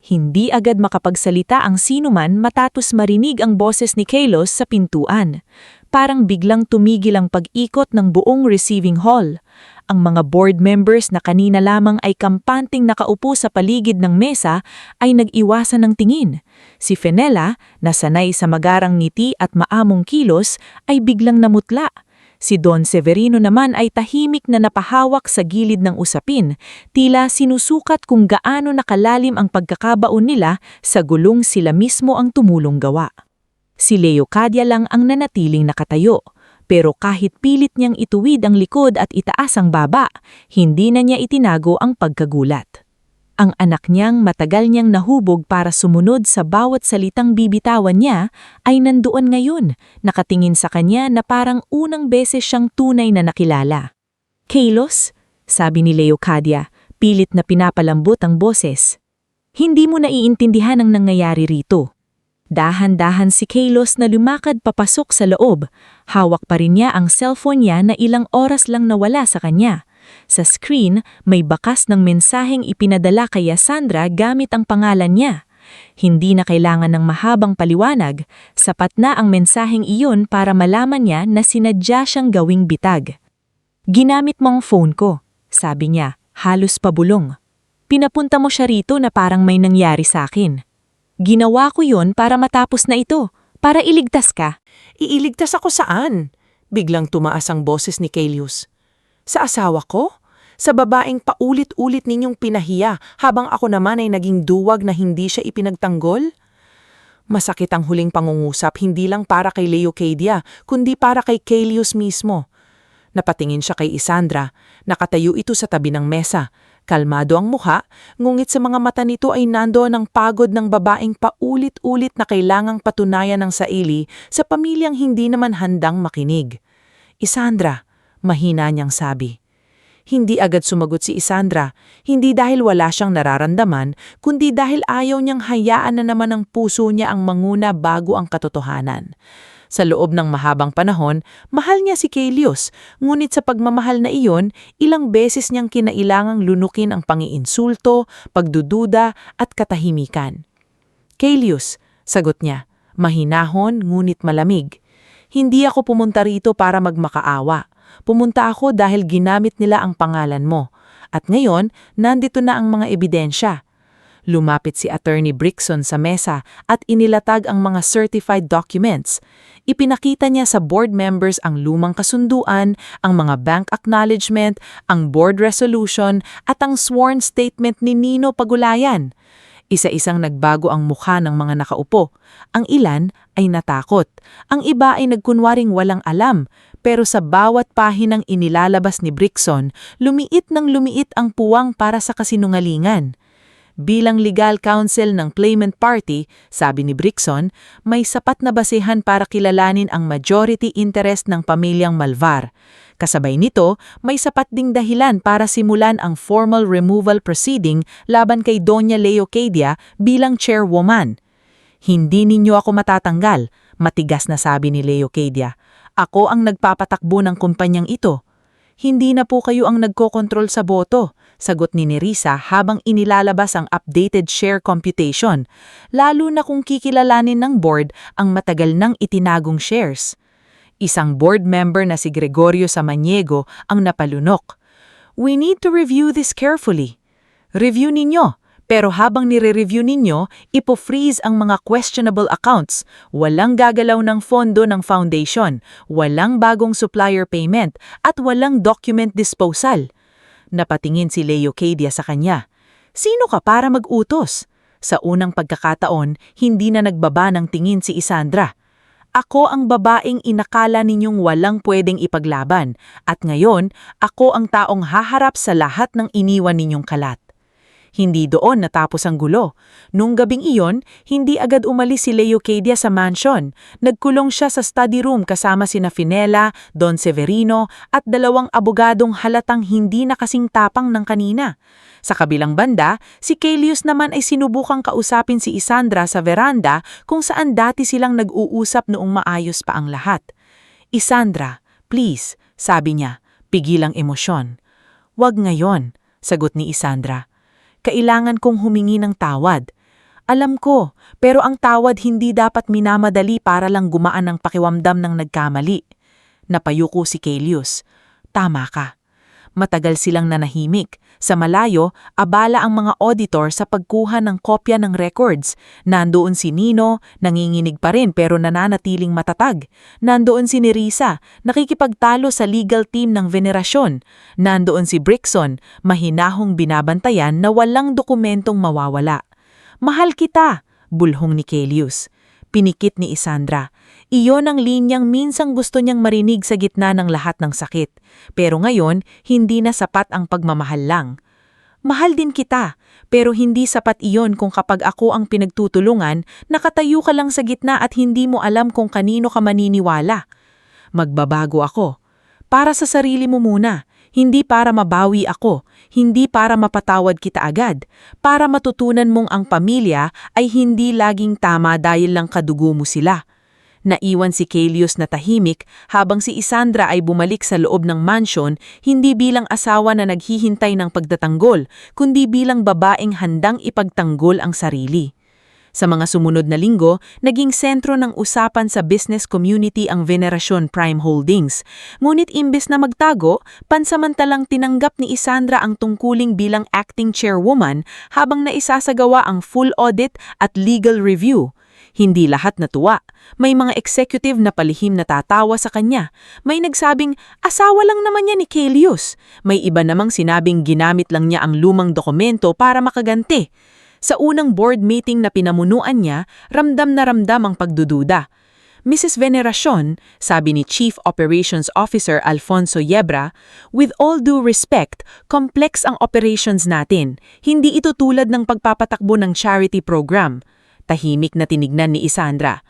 Hindi agad makapagsalita ang sinuman matapos marinig ang boses ni Kelos sa pintuan. Parang biglang tumigil ang pag-ikot ng buong receiving hall. Ang mga board members na kanina lamang ay kampanting nakaupo sa paligid ng mesa ay nag-iwasan ng tingin. Si Fenella, na sanay sa magarang ngiti at maamong kilos, ay biglang namutla. Si Don Severino naman ay tahimik na napahawak sa gilid ng usapin, tila sinusukat kung gaano nakalalim ang pagkakabaon nila sa gulong sila mismo ang tumulong gawa. Si Leocadia lang ang nanatiling nakatayo, pero kahit pilit niyang ituwid ang likod at itaas ang baba, hindi na niya itinago ang pagkagulat. Ang anak niyang matagal niyang nahubog para sumunod sa bawat salitang bibitawan niya ay nandoon ngayon, nakatingin sa kanya na parang unang beses siyang tunay na nakilala. Kelos, sabi ni Leocadia, pilit na pinapalambot ang boses. Hindi mo naiintindihan ang nangyayari rito. Dahan-dahan si Kelos na lumakad papasok sa loob. Hawak pa rin niya ang cellphone niya na ilang oras lang nawala sa kanya. Sa screen, may bakas ng mensaheng ipinadala kay Sandra gamit ang pangalan niya. Hindi na kailangan ng mahabang paliwanag, sapat na ang mensaheng iyon para malaman niya na sinadya siyang gawing bitag. Ginamit mo ang phone ko, sabi niya, halos pabulong. Pinapunta mo siya rito na parang may nangyari sa akin. Ginawa ko yon para matapos na ito, para iligtas ka. Iiligtas ako saan? Biglang tumaas ang boses ni Kelos. Sa asawa ko? Sa babaeng paulit-ulit ninyong pinahiya habang ako naman ay naging duwag na hindi siya ipinagtanggol? Masakit ang huling pangungusap hindi lang para kay Leocadia, kundi para kay Kelos mismo. Napatingin siya kay Isandra, nakatayo ito sa tabi ng mesa. Kalmado ang mukha, ngunit sa mga mata nito ay nandoon ang pagod ng babaeng paulit-ulit na kailangang patunayan ng sarili sa pamilyang hindi naman handang makinig. Isandra, mahina niyang sabi, Hindi agad sumagot si Isandra, hindi dahil wala siyang nararamdaman, kundi dahil ayaw niyang hayaan na naman ang puso niya ang manguna bago ang katotohanan. Sa loob ng mahabang panahon, mahal niya si Kaelius, ngunit sa pagmamahal na iyon, ilang beses niyang kinailangang lunukin ang pangiinsulto, pagdududa at katahimikan. Kaelius, sagot niya, mahinahon ngunit malamig. Hindi ako pumunta rito para magmakaawa. Pumunta ako dahil ginamit nila ang pangalan mo. At ngayon, nandito na ang mga ebidensya. Lumapit si Attorney Brixon sa mesa at inilatag ang mga certified documents. Ipinakita niya sa board members ang lumang kasunduan, ang mga bank acknowledgement, ang board resolution at ang sworn statement ni Nino Pagulayan. Isa-isang nagbago ang mukha ng mga nakaupo. Ang ilan ay natakot. Ang iba ay nagkunwaring walang alam. Pero sa bawat pahinang inilalabas ni Brixon, lumiit ng lumiit ang puwang para sa kasinungalingan. Bilang legal counsel ng claimant party, sabi ni Brixon, may sapat na basehan para kilalanin ang majority interest ng pamilyang Malvar. Kasabay nito, may sapat ding dahilan para simulan ang formal removal proceeding laban kay Doña Leocadia bilang chairwoman. Hindi ninyo ako matatanggal, matigas na sabi ni Leocadia. Ako ang nagpapatakbo ng kumpanyang ito. Hindi na po kayo ang nagkokontrol sa boto, sagot ni Nerissa habang inilalabas ang updated share computation, lalo na kung kikilalanin ng board ang matagal nang itinagong shares. Isang board member na si Gregorio Samaniego ang napalunok. We need to review this carefully. Review ninyo. Pero habang nire-review ninyo, ipo-freeze ang mga questionable accounts. Walang gagalaw ng fondo ng foundation, walang bagong supplier payment, at walang document disposal. Napatingin si Leocadia sa kanya. Sino ka para mag-utos? Sa unang pagkakataon, hindi na nagbaba ng tingin si Isandra. Ako ang babaeng inakala ninyong walang pwedeng ipaglaban, at ngayon, ako ang taong haharap sa lahat ng iniwan ninyong kalat. Hindi doon natapos ang gulo. Nung gabing iyon, hindi agad umalis si Leocadia sa mansion. Nagkulong siya sa study room kasama sina Finella, Don Severino at dalawang abogadong halatang hindi na kasing tapang ng kanina. Sa kabilang banda, si Kaelius naman ay sinubukang kausapin si Isandra sa veranda kung saan dati silang nag-uusap noong maayos pa ang lahat. Isandra, please, sabi niya, pigilang emosyon. Wag ngayon, sagot ni Isandra. Kailangan kong humingi ng tawad. Alam ko, pero ang tawad hindi dapat minamadali para lang gumaan ang pakiwamdam ng nagkamali. Napayuko si Kaelius. Tama ka. Matagal silang nanahimik. Sa malayo, abala ang mga auditor sa pagkuha ng kopya ng records. Nandoon si Nino, nanginginig pa rin pero nananatiling matatag. Nandoon si Nerissa, nakikipagtalo sa legal team ng venerasyon. Nandoon si Brixon, mahinahong binabantayan na walang dokumentong mawawala. Mahal kita, bulhong ni Kaelius. Pinikit ni Isandra. Iyon ang linyang minsang gusto niyang marinig sa gitna ng lahat ng sakit. Pero ngayon, hindi na sapat ang pagmamahal lang. Mahal din kita, pero hindi sapat iyon kung kapag ako ang pinagtutulungan, nakatayo ka lang sa gitna at hindi mo alam kung kanino ka maniniwala. Magbabago ako. Para sa sarili mo muna. Hindi para mabawi ako, hindi para mapatawad kita agad, para matutunan mong ang pamilya ay hindi laging tama dahil lang kadugo mo sila. Naiwan si Kaelius na tahimik habang si Isandra ay bumalik sa loob ng mansyon hindi bilang asawa na naghihintay ng pagtatanggol, kundi bilang babaeng handang ipagtanggol ang sarili. Sa mga sumunod na linggo, naging sentro ng usapan sa business community ang Venerasyon Prime Holdings. Ngunit imbes na magtago, pansamantalang tinanggap ni Isandra ang tungkuling bilang acting chairwoman habang naisasagawa ang full audit at legal review. Hindi lahat natuwa. May mga executive na palihim natatawa sa kanya. May nagsabing, asawa lang naman niya ni Kaelius. May iba namang sinabing ginamit lang niya ang lumang dokumento para makaganti. Sa unang board meeting na pinamunuan niya, ramdam na ramdam ang pagdududa. Mrs. Veneracion, sabi ni Chief Operations Officer Alfonso Yebra, with all due respect, complex ang operations natin. Hindi ito tulad ng pagpapatakbo ng charity program. Tahimik na tinignan ni Isandra.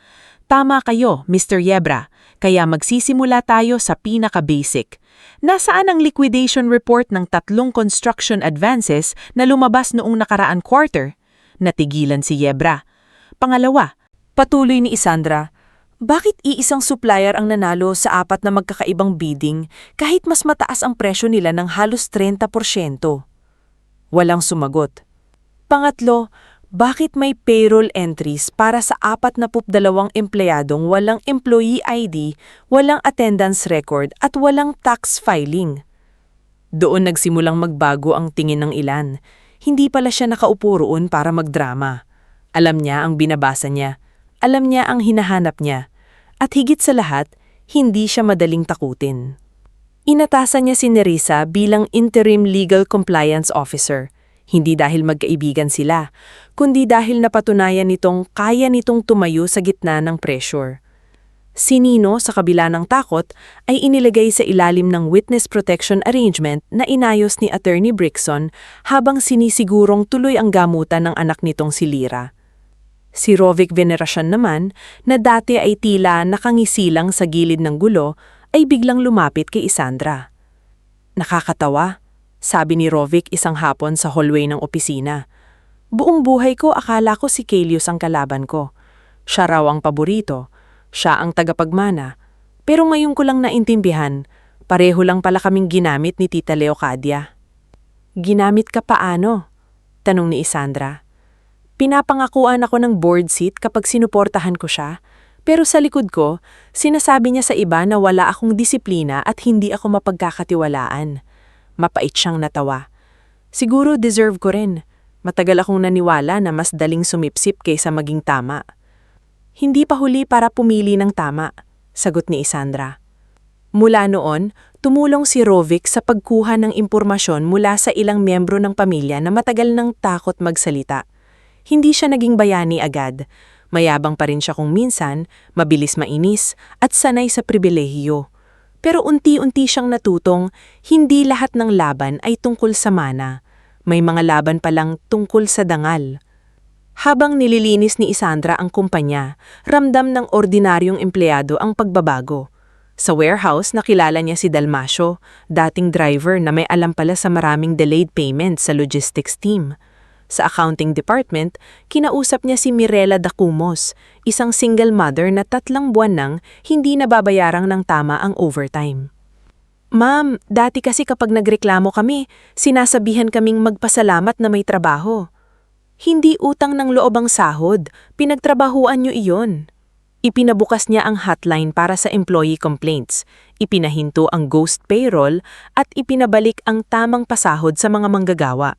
Tama kayo, Mr. Yebra. Kaya magsisimula tayo sa pinaka-basic. Nasaan ang liquidation report ng 3 construction advances na lumabas noong nakaraan quarter? Natigilan si Yebra. Pangalawa, Patuloy ni Isandra, bakit iisang supplier ang nanalo sa 4 na magkakaibang bidding kahit mas mataas ang presyo nila ng halos 30%? Walang sumagot. Pangatlo, bakit may payroll entries para sa 42 empleyadong walang employee ID, walang attendance record at walang tax filing? Doon nagsimulang magbago ang tingin ng ilan. Hindi pala siya nakaupo roon para magdrama. Alam niya ang binabasa niya. Alam niya ang hinahanap niya. At higit sa lahat, hindi siya madaling takutin. Inatasan niya si Nerissa bilang Interim Legal Compliance Officer. Hindi dahil magkaibigan sila, kundi dahil napatunayan nitong kaya nitong tumayo sa gitna ng pressure. Si Nino, sa kabila ng takot, ay inilagay sa ilalim ng Witness Protection Arrangement na inayos ni Attorney Brixon habang sinisigurong tuloy ang gamutan ng anak nitong si Lyra. Si Rovic Veneracion naman, na dati ay tila nakangisilang sa gilid ng gulo, ay biglang lumapit kay Isandra. Nakakatawa, sabi ni Rovic isang hapon sa hallway ng opisina. Buong buhay ko akala ko si Caelius ang kalaban ko. Siya raw ang paborito, siya ang tagapagmana. Pero ngayon ko lang naintindihan, pareho lang pala kaming ginamit ni Tita Leocadia. Ginamit ka paano? Tanong ni Isandra. Pinapangakuan ako ng board seat kapag sinuportahan ko siya, pero sa likod ko, sinasabi niya sa iba na wala akong disiplina at hindi ako mapagkakatiwalaan. Mapait siyang natawa. Siguro deserve ko rin. Matagal akong naniwala na mas daling sumipsip kaysa maging tama. Hindi pa huli para pumili ng tama, sagot ni Isandra. Mula noon, tumulong si Rovic sa pagkuha ng impormasyon mula sa ilang miyembro ng pamilya na matagal nang takot magsalita. Hindi siya naging bayani agad. Mayabang pa rin siya kung minsan, mabilis mainis at sanay sa pribilehiyo. Pero unti-unti siyang natutong, hindi lahat ng laban ay tungkol sa mana. May mga laban palang tungkol sa dangal. Habang nililinis ni Isandra ang kumpanya, ramdam ng ordinaryong empleyado ang pagbabago. Sa warehouse, nakilala niya si Dalmasio, dating driver na may alam pala sa maraming delayed payments sa logistics team. Sa accounting department, kinausap niya si Mirela Dacumos, isang single mother na 3 buwan nang hindi nababayarang ng tama ang overtime. Ma'am, dati kasi kapag nagreklamo kami, sinasabihan kaming magpasalamat na may trabaho. Hindi utang ng loob ang sahod, pinagtrabahuan niyo iyon. Ipinabukas niya ang hotline para sa employee complaints, ipinahinto ang ghost payroll at ipinabalik ang tamang pasahod sa mga manggagawa.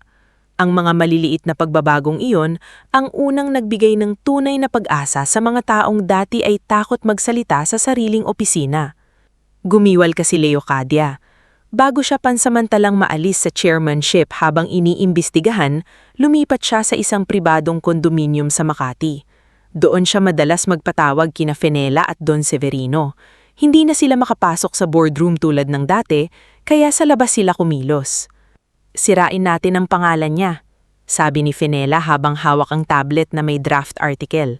Ang mga maliliit na pagbabagong iyon ang unang nagbigay ng tunay na pag-asa sa mga taong dati ay takot magsalita sa sariling opisina. Gumiwal kasi Leocadia. Bago siya pansamantalang maalis sa chairmanship habang iniimbestigahan, lumipat siya sa isang pribadong kondominium sa Makati. Doon siya madalas magpatawag kina Fenella at Don Severino. Hindi na sila makapasok sa boardroom tulad ng dati, kaya sa labas sila kumilos. Sirain natin ang pangalan niya, sabi ni Fenella habang hawak ang tablet na may draft article.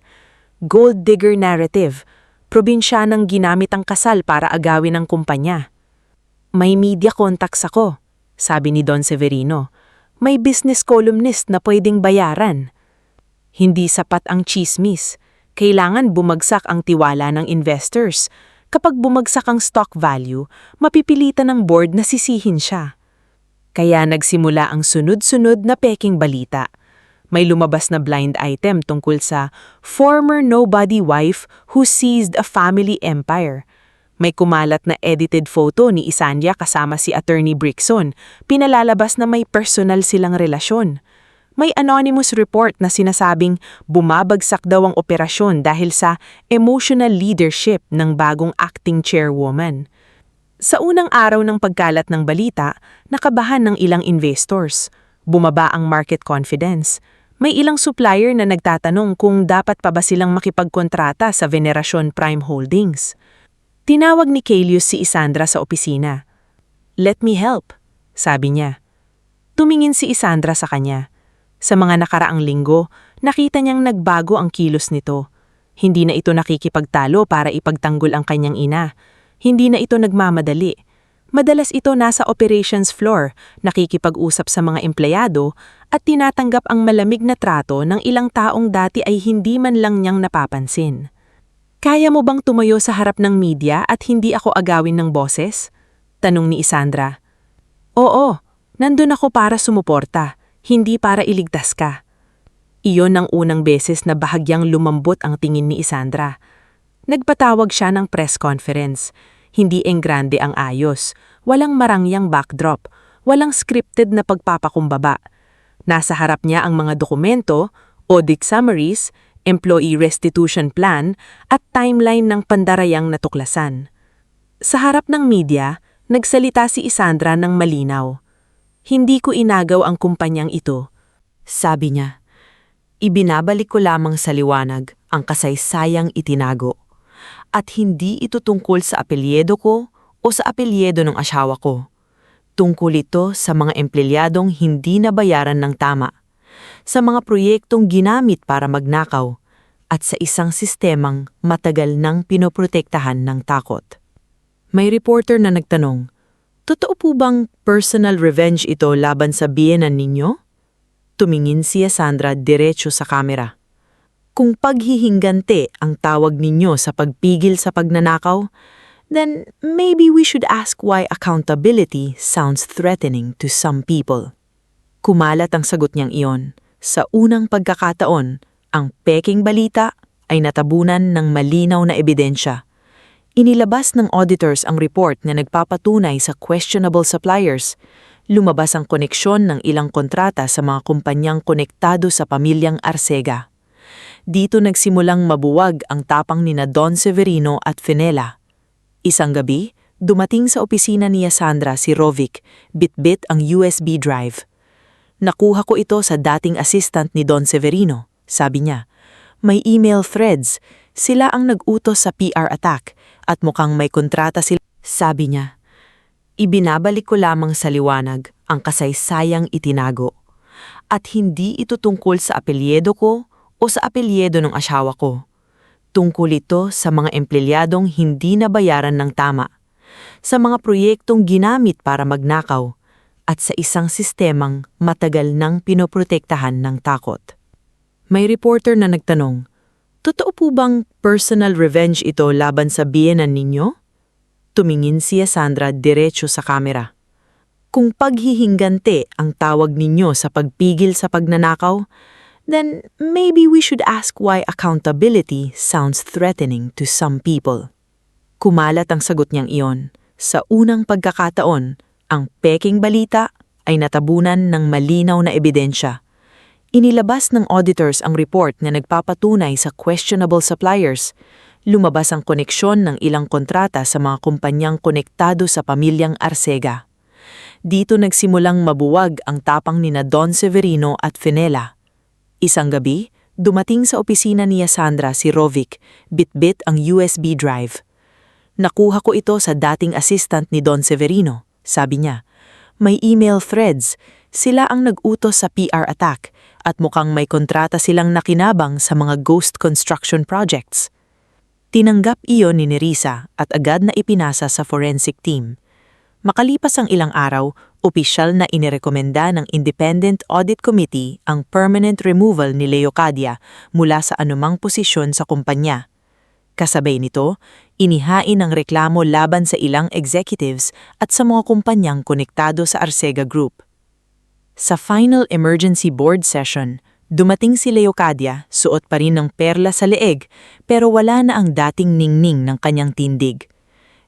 Gold digger narrative, probinsyanang ginamit ang kasal para agawin ang kumpanya. May media contacts ako, sabi ni Don Severino. May business columnist na pwedeng bayaran. Hindi sapat ang chismis. Kailangan bumagsak ang tiwala ng investors. Kapag bumagsak ang stock value, mapipilitan ng board na sisihin siya. Kaya nagsimula ang sunod-sunod na peking balita. May lumabas na blind item tungkol sa former nobody wife who seized a family empire. May kumalat na edited photo ni Isandra kasama si Attorney Brixon, pinalalabas na may personal silang relasyon. May anonymous report na sinasabing bumabagsak daw ang operasyon dahil sa emotional leadership ng bagong acting chairwoman. Sa unang araw ng pagkalat ng balita, nakabahan ng ilang investors. Bumaba ang market confidence. May ilang supplier na nagtatanong kung dapat pa ba silang makipagkontrata sa Veneracion Prime Holdings. Tinawag ni Caelius si Isandra sa opisina. "Let me help," sabi niya. Tumingin si Isandra sa kanya. Sa mga nakaraang linggo, nakita niyang nagbago ang kilos nito. Hindi na ito nakikipagtalo para ipagtanggol ang kanyang ina. Hindi na ito nagmamadali. Madalas ito nasa operations floor, nakikipag-usap sa mga empleyado at tinatanggap ang malamig na trato ng ilang taong dati ay hindi man lang niyang napapansin. Kaya mo bang tumayo sa harap ng media at hindi ako agawin ng boses? Tanong ni Isandra. Oo, nandun ako para sumuporta, hindi para iligtas ka. Iyon ang unang beses na bahagyang lumambot ang tingin ni Isandra. Nagpatawag siya ng press conference. Hindi enggrande ang ayos, walang marangyang backdrop, walang scripted na pagpapakumbaba. Nasa harap niya ang mga dokumento, audit summaries, employee restitution plan at timeline ng pandarayang natuklasan. Sa harap ng media, nagsalita si Isandra ng malinaw. Hindi ko inagaw ang kumpanyang ito. Sabi niya, ibinabalik ko lamang sa liwanag ang kasaysayang itinago. At hindi ito tungkol sa apelyedo ko o sa apelyedo ng asawa ko. Tungkol ito sa mga empleyadong hindi nabayaran ng tama, sa mga proyektong ginamit para magnakaw, at sa isang sistemang matagal nang pinoprotektahan ng takot. May reporter na nagtanong, totoo po bang personal revenge ito laban sa biyenan ninyo? Tumingin si Isandra diretso sa kamera. Kung paghihingante ang tawag ninyo sa pagpigil sa pagnanakaw, then maybe we should ask why accountability sounds threatening to some people. Kumalat ang sagot niyang iyon. Sa unang pagkakataon, ang peking balita ay natabunan ng malinaw na ebidensya. Inilabas ng auditors ang report na nagpapatunay sa questionable suppliers. Lumabas ang koneksyon ng ilang kontrata sa mga kumpanyang konektado sa pamilyang Arcega. Dito nagsimulang mabuwag ang tapang nina Don Severino at Fenella. Isang gabi, dumating sa opisina ni Isandra si Rovic, bitbit ang USB drive. Nakuha ko ito sa dating assistant ni Don Severino, sabi niya. May email threads, sila ang nag-utos sa PR attack at mukhang may kontrata sila. Sabi niya, ibinabalik ko lamang sa liwanag ang kasaysayang itinago. At hindi ito tungkol sa apelyedo ko o sa apelyedo ng asawa ko. Tungkol ito sa mga empleyadong hindi nabayaran ng tama, sa mga proyektong ginamit para magnakaw, at sa isang sistemang matagal nang pinoprotektahan ng takot. May reporter na nagtanong, totoo po bang personal revenge ito laban sa biyenan ninyo? Tumingin si Isandra diretso sa kamera. Kung paghihingante ang tawag ninyo sa pagpigil sa pagnanakaw, then maybe we should ask why accountability sounds threatening to some people. Kumalat ang sagot niyang iyon. Sa unang pagkakataon, ang peking balita ay natabunan ng malinaw na ebidensya. Inilabas ng auditors ang report na nagpapatunay sa questionable suppliers. Lumabas ang koneksyon ng ilang kontrata sa mga kumpanyang konektado sa pamilyang Arcega. Dito nagsimulang mabuwag ang tapang nina Don Severino at Fenella. Isang gabi, dumating sa opisina ni Isandra si Rovic, bitbit ang USB drive. Nakuha ko ito sa dating assistant ni Don Severino, sabi niya. May email threads, sila ang nag-utos sa PR attack at mukhang may kontrata silang nakinabang sa mga ghost construction projects. Tinanggap iyon ni Nerissa at agad na ipinasa sa forensic team. Makalipas ang ilang araw, opisyal na inirekomenda ng Independent Audit Committee ang permanent removal ni Leocadia mula sa anumang posisyon sa kumpanya. Kasabay nito, inihain ang reklamo laban sa ilang executives at sa mga kumpanyang konektado sa Arcega Group. Sa final emergency board session, dumating si Leocadia, suot pa rin ng perla sa leeg, pero wala na ang dating ningning ng kanyang tindig.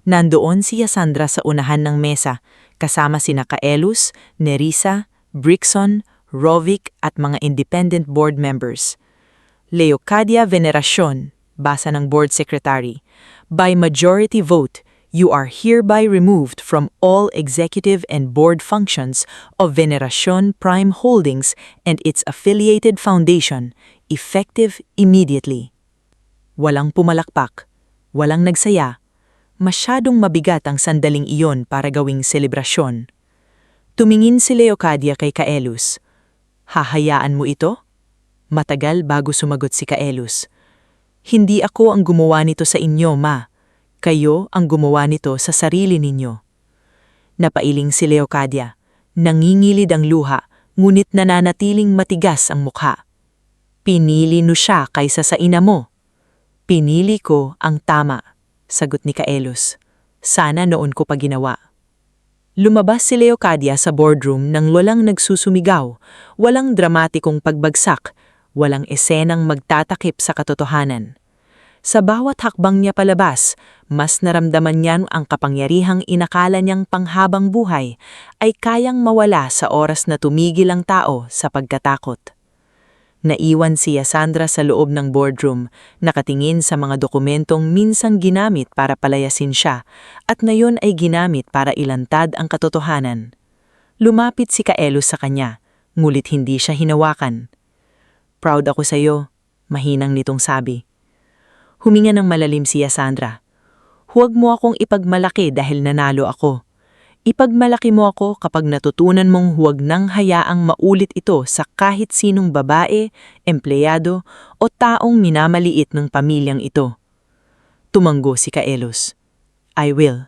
Nandoon si Isandra sa unahan ng mesa, kasama sina Kaelus, Nerissa, Brixon, Rovic at mga independent board members. Leocadia Veneracion, basa ng board secretary, by majority vote, you are hereby removed from all executive and board functions of Veneracion Prime Holdings and its affiliated foundation, effective immediately. Walang pumalakpak, walang nagsaya. Masyadong mabigat ang sandaling iyon para gawing selebrasyon. Tumingin si Leocadia kay Kaelus. Hahayaan mo ito? Matagal bago sumagot si Kaelus. Hindi ako ang gumawa nito sa inyo, Ma. Kayo ang gumawa nito sa sarili ninyo. Napailing si Leocadia. Nangingilid ang luha, ngunit nananatiling matigas ang mukha. Pinili no siya kaysa sa ina mo. Pinili ko ang tama, sagot ni Caelus. Sana noon ko pa ginawa. Lumabas si Leocadia sa boardroom nang walang nagsusumigaw, walang dramatikong pagbagsak, walang esenang magtatakip sa katotohanan. Sa bawat hakbang niya palabas, mas naramdaman niya ang kapangyarihang inakala niyang panghabang buhay ay kayang mawala sa oras na tumigil ang tao sa pagkatakot. Naiwan si Sandra sa loob ng boardroom, nakatingin sa mga dokumentong minsang ginamit para palayasin siya at ngayon ay ginamit para ilantad ang katotohanan. Lumapit si Caelus sa kanya, ngulit hindi siya hinawakan. "Proud ako sa iyo," mahinang nitong sabi. Huminga ng malalim si Sandra. "Huwag mo akong ipagmalaki dahil nanalo ako. Ipagmalaki mo ako kapag natutunan mong huwag nang hayaang maulit ito sa kahit sinong babae, empleyado o taong minamaliit ng pamilyang ito." Tumanggo si Caelus. "I will."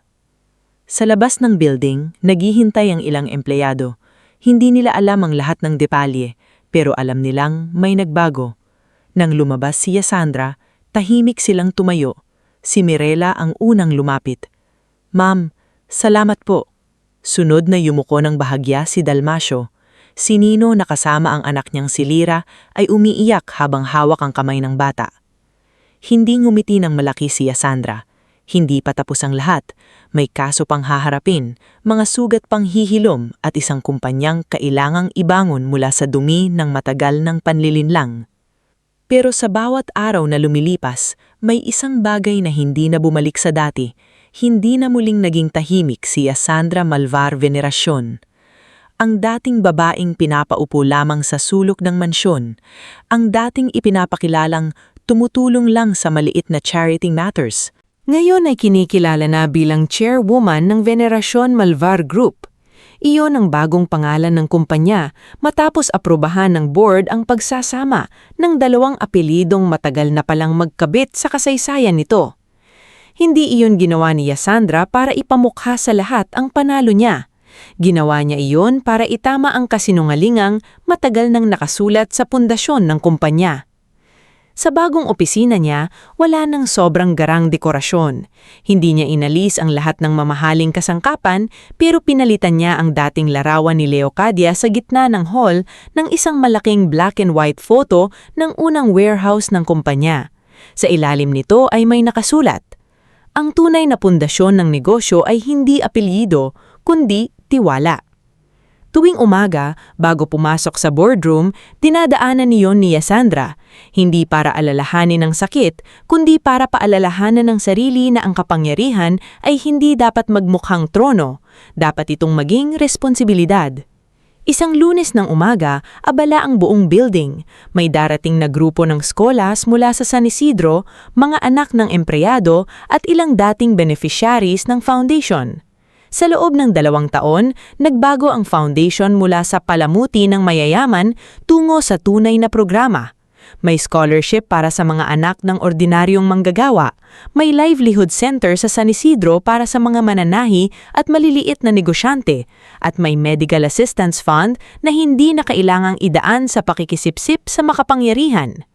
Sa labas ng building, naghihintay ang ilang empleyado. Hindi nila alam ang lahat ng detalye, pero alam nilang may nagbago. Nang lumabas si Sandra, tahimik silang tumayo. Si Mirela ang unang lumapit. "Ma'am, salamat po." Sunod na yumuko ng bahagya si Dalmasio. Si Nino na kasama ang anak niyang si Lira ay umiiyak habang hawak ang kamay ng bata. Hindi ngumiti ng malaki si Sandra. Hindi pa tapos ang lahat. May kaso pang haharapin, mga sugat pang hihilom at isang kumpanyang kailangang ibangon mula sa dumi ng matagal ng panlilinlang. Pero sa bawat araw na lumilipas, may isang bagay na hindi na bumalik sa dati. Hindi na muling naging tahimik si Sandra Malvar Veneracion. Ang dating babaeng pinapaupo lamang sa sulok ng mansyon. Ang dating ipinapakilalang tumutulong lang sa maliit na charity matters. Ngayon ay kinikilala na bilang chairwoman ng Veneracion Malvar Group. Iyon ang bagong pangalan ng kumpanya matapos aprobahan ng board ang pagsasama ng dalawang apelidong matagal na palang magkabit sa kasaysayan nito. Hindi iyon ginawa ni Sandra para ipamukha sa lahat ang panalo niya. Ginawa niya iyon para itama ang kasinungalingang matagal nang nakasulat sa pundasyon ng kumpanya. Sa bagong opisina niya, wala nang sobrang garang dekorasyon. Hindi niya inalis ang lahat ng mamahaling kasangkapan pero pinalitan niya ang dating larawan ni Leocadia sa gitna ng hall ng isang malaking black and white photo ng unang warehouse ng kumpanya. Sa ilalim nito ay may nakasulat, "Ang tunay na pundasyon ng negosyo ay hindi apelyido, kundi tiwala." Tuwing umaga, bago pumasok sa boardroom, dinadaanan niyon ni Sandra. Hindi para alalahanin ang sakit, kundi para paalalahanan ng sarili na ang kapangyarihan ay hindi dapat magmukhang trono. Dapat itong maging responsibilidad. Isang Lunes ng umaga, abala ang buong building. May darating na grupo ng skolas mula sa San Isidro, mga anak ng empleyado at ilang dating beneficiaries ng foundation. Sa loob ng 2 taon, nagbago ang foundation mula sa palamuti ng mayayaman tungo sa tunay na programa. May scholarship para sa mga anak ng ordinaryong manggagawa, may livelihood center sa San Isidro para sa mga mananahi at maliliit na negosyante, at may medical assistance fund na hindi na kailangang idaan sa pakikisipsip sa makapangyarihan.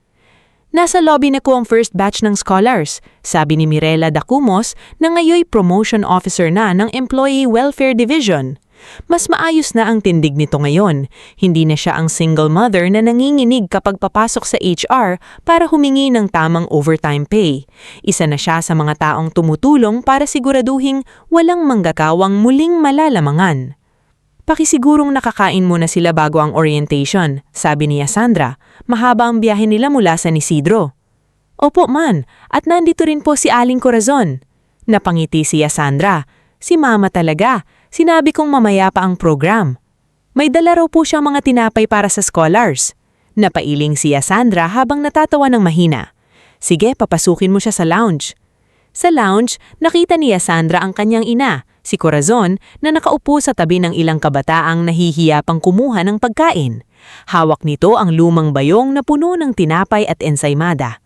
"Nasa lobby na ko ang first batch ng scholars," sabi ni Mirela Dacumos na ngayoy promotion officer na ng Employee Welfare Division. Mas maayos na ang tindig nito ngayon. Hindi na siya ang single mother na nanginginig kapag papasok sa HR para humingi ng tamang overtime pay. Isa na siya sa mga taong tumutulong para siguraduhing walang manggagawang muling malalamangan. "Pakisigurong nakakain muna sila bago ang orientation," sabi ni Sandra. "Mahaba ang biyahe nila mula sa San Isidro." "Opo man, at nandito rin po si Aling Corazon." Napangiti si Sandra. "Si Mama talaga. Sinabi kong mamaya pa ang program." May dala raw po siyang mga tinapay para sa scholars. Napailing si Sandra habang natatawa ng mahina. "Sige, papasukin mo siya sa lounge." Sa lounge, nakita ni Sandra ang kanyang ina, si Corazon, na nakaupo sa tabi ng ilang kabataang nahihiya pang kumuha ng pagkain. Hawak nito ang lumang bayong na puno ng tinapay at ensaymada.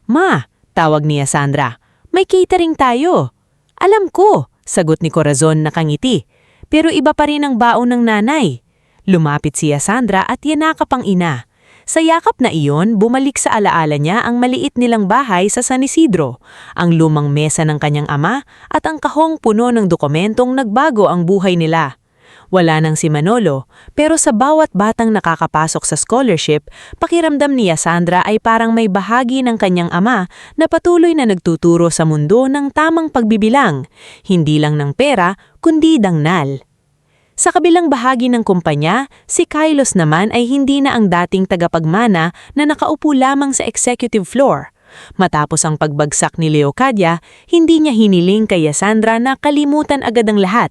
"Ma, Tawag niya Sandra. May catering tayo. Alam ko, sagot ni Corazon nakangiti. Pero iba pa rin ang baon ng nanay. Lumapit siya Sandra at yanakap ang ina. Sa yakap na iyon, bumalik sa alaala niya ang maliit nilang bahay sa San Isidro, ang lumang mesa ng kanyang ama at ang kahong puno ng dokumentong nagbago ang buhay nila. Wala nang si Manolo, pero sa bawat batang nakakapasok sa scholarship, pakiramdam niya Sandra ay parang may bahagi ng kanyang ama na patuloy na nagtuturo sa mundo ng tamang pagbibilang, hindi lang ng pera, kundi dangnal. Sa kabilang bahagi ng kumpanya, si Carlos naman ay hindi na ang dating tagapagmana na nakaupo lamang sa executive floor. Matapos ang pagbagsak ni Leocadia, hindi niya hiniling kay Sandra na kalimutan agad ang lahat.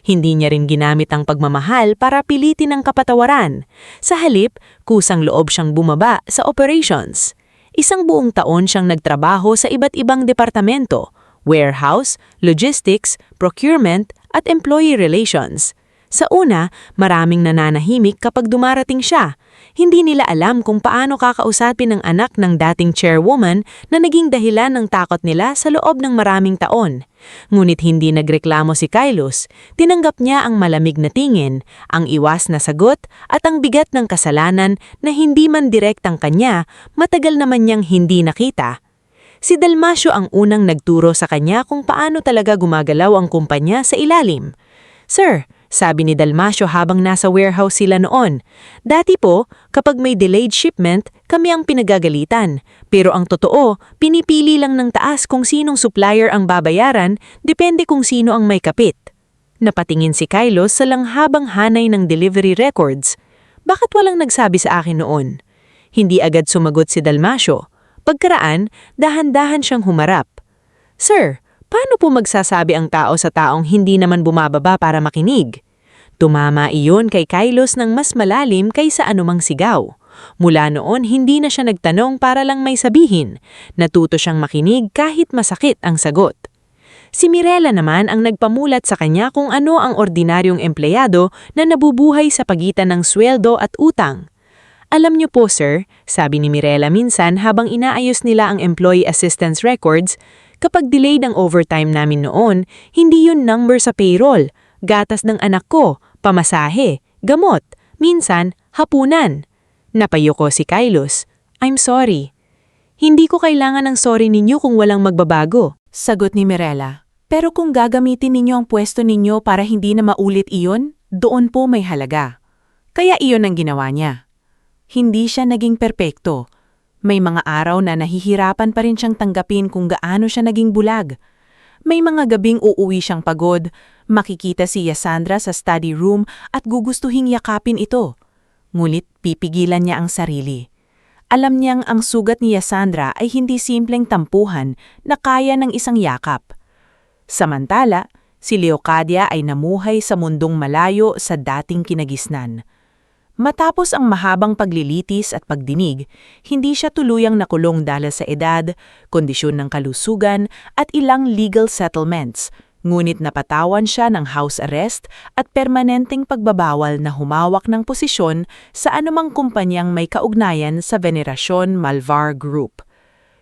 Hindi niya rin ginamit ang pagmamahal para pilitin ang kapatawaran. Sa halip, kusang loob siyang bumaba sa operations. Isang buong taon siyang nagtrabaho sa iba't ibang departamento, warehouse, logistics, procurement, at employee relations. Sa una, maraming nananahimik kapag dumarating siya. Hindi nila alam kung paano kakausapin ang anak ng dating chairwoman na naging dahilan ng takot nila sa loob ng maraming taon. Ngunit hindi nagreklamo si Carlos. Tinanggap niya ang malamig na tingin, ang iwas na sagot at ang bigat ng kasalanan na hindi man direktang kanya, matagal naman niyang hindi nakita. Si Dalmasio ang unang nagturo sa kanya kung paano talaga gumagalaw ang kumpanya sa ilalim. "Sir," sabi ni Dalmasio habang nasa warehouse sila noon. "Dati po, kapag may delayed shipment, kami ang pinagagalitan. Pero ang totoo, pinipili lang ng taas kung sinong supplier ang babayaran, depende kung sino ang may kapit." Napatingin si Carlos sa langhabang hanay ng delivery records. "Bakit walang nagsabi sa akin noon?" Hindi agad sumagot si Dalmasio. Pagkaraan, dahan-dahan siyang humarap. "Sir, paano po magsasabi ang tao sa taong hindi naman bumababa para makinig?" Tumama iyon kay Carlos ng mas malalim kaysa anumang sigaw. Mula noon, hindi na siya nagtanong para lang may sabihin. Natuto siyang makinig kahit masakit ang sagot. Si Mirela naman ang nagpamulat sa kanya kung ano ang ordinaryong empleyado na nabubuhay sa pagitan ng sweldo at utang. "Alam niyo po sir," sabi ni Mirela minsan habang inaayos nila ang employee assistance records, "kapag delayed ang overtime namin noon, hindi yun number sa payroll. Gatas ng anak ko, pamasahe, gamot, minsan, hapunan." Napayuko si Carlos. "I'm sorry." "Hindi ko kailangan ng sorry ninyo kung walang magbabago," sagot ni Mirela. "Pero kung gagamitin ninyo ang pwesto ninyo para hindi na maulit iyon, doon po may halaga." Kaya iyon ang ginawa niya. Hindi siya naging perpekto. May mga araw na nahihirapan pa rin siyang tanggapin kung gaano siya naging bulag. May mga gabing uuwi siyang pagod, makikita si Sandra sa study room at gugustuhing yakapin ito. Ngunit pipigilan niya ang sarili. Alam niyang ang sugat ni Sandra ay hindi simpleng tampuhan na kaya ng isang yakap. Samantala, si Leocadia ay namuhay sa mundong malayo sa dating kinagisnan. Matapos ang mahabang paglilitis at pagdinig, hindi siya tuluyang nakulong dahil sa edad, kondisyon ng kalusugan at ilang legal settlements, ngunit napatawan siya ng house arrest at permanenteng pagbabawal na humawak ng posisyon sa anumang kumpanyang may kaugnayan sa Veneracion Malvar Group.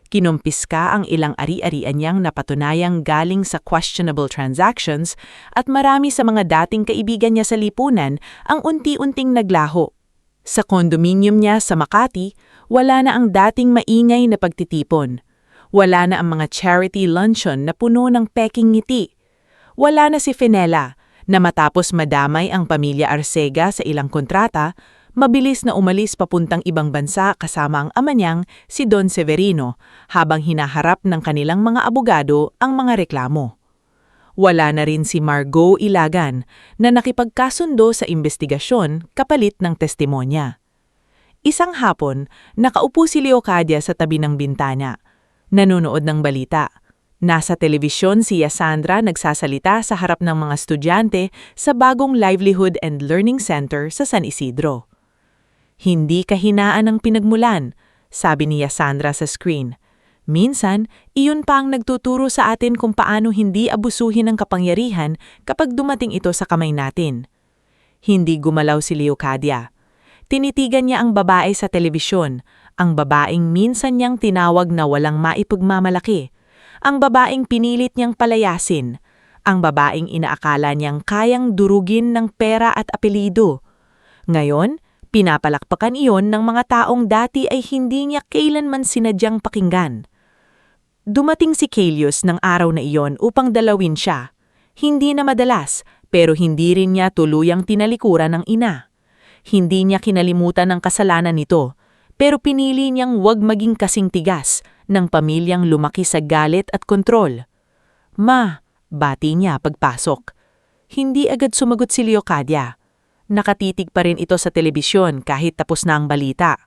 Kinumpiska ang ilang ari-arian niyang napatunayang galing sa questionable transactions at marami sa mga dating kaibigan niya sa lipunan ang unti-unting naglaho. Sa kondominium niya sa Makati, wala na ang dating maingay na pagtitipon. Wala na ang mga charity luncheon na puno ng peking ngiti. Wala na si Fenella, na matapos madamay ang pamilya Arcega sa ilang kontrata, mabilis na umalis papuntang ibang bansa kasama ang ama niyang si Don Severino habang hinaharap ng kanilang mga abogado ang mga reklamo. Wala na rin si Margot Ilagan na nakipagkasundo sa investigasyon kapalit ng testimonya. Isang hapon, nakaupo si Leocadia sa tabi ng bintana. Nanonood ng balita. Nasa telebisyon si Sandra nagsasalita sa harap ng mga estudyante sa bagong Livelihood and Learning Center sa San Isidro. "Hindi kahinaan ang pinagmulan," sabi ni Sandra sa screen. "Minsan, iyon pa ang nagtuturo sa atin kung paano hindi abusuhin ang kapangyarihan kapag dumating ito sa kamay natin." Hindi gumalaw si Leocadia. Tinitigan niya ang babae sa telebisyon, Ang babaeng minsan niyang tinawag na walang maipagmamalaki. Ang babaeng pinilit niyang palayasin. Ang babaeng inaakala niyang kayang durugin ng pera at apelido. Ngayon, pinapalakpakan iyon ng mga taong dati ay hindi niya kailanman sinadyang pakinggan. Dumating si Caelius ng araw na iyon upang dalawin siya. Hindi na madalas, pero hindi rin niya tuluyang tinalikuran ng ina. Hindi niya kinalimutan ang kasalanan nito, pero pinili niyang huwag maging kasing tigas ng pamilyang lumaki sa galit at kontrol. "Ma," bati niya pagpasok. Hindi agad sumagot si Leocadia. Nakatitig pa rin ito sa telebisyon kahit tapos na ang balita.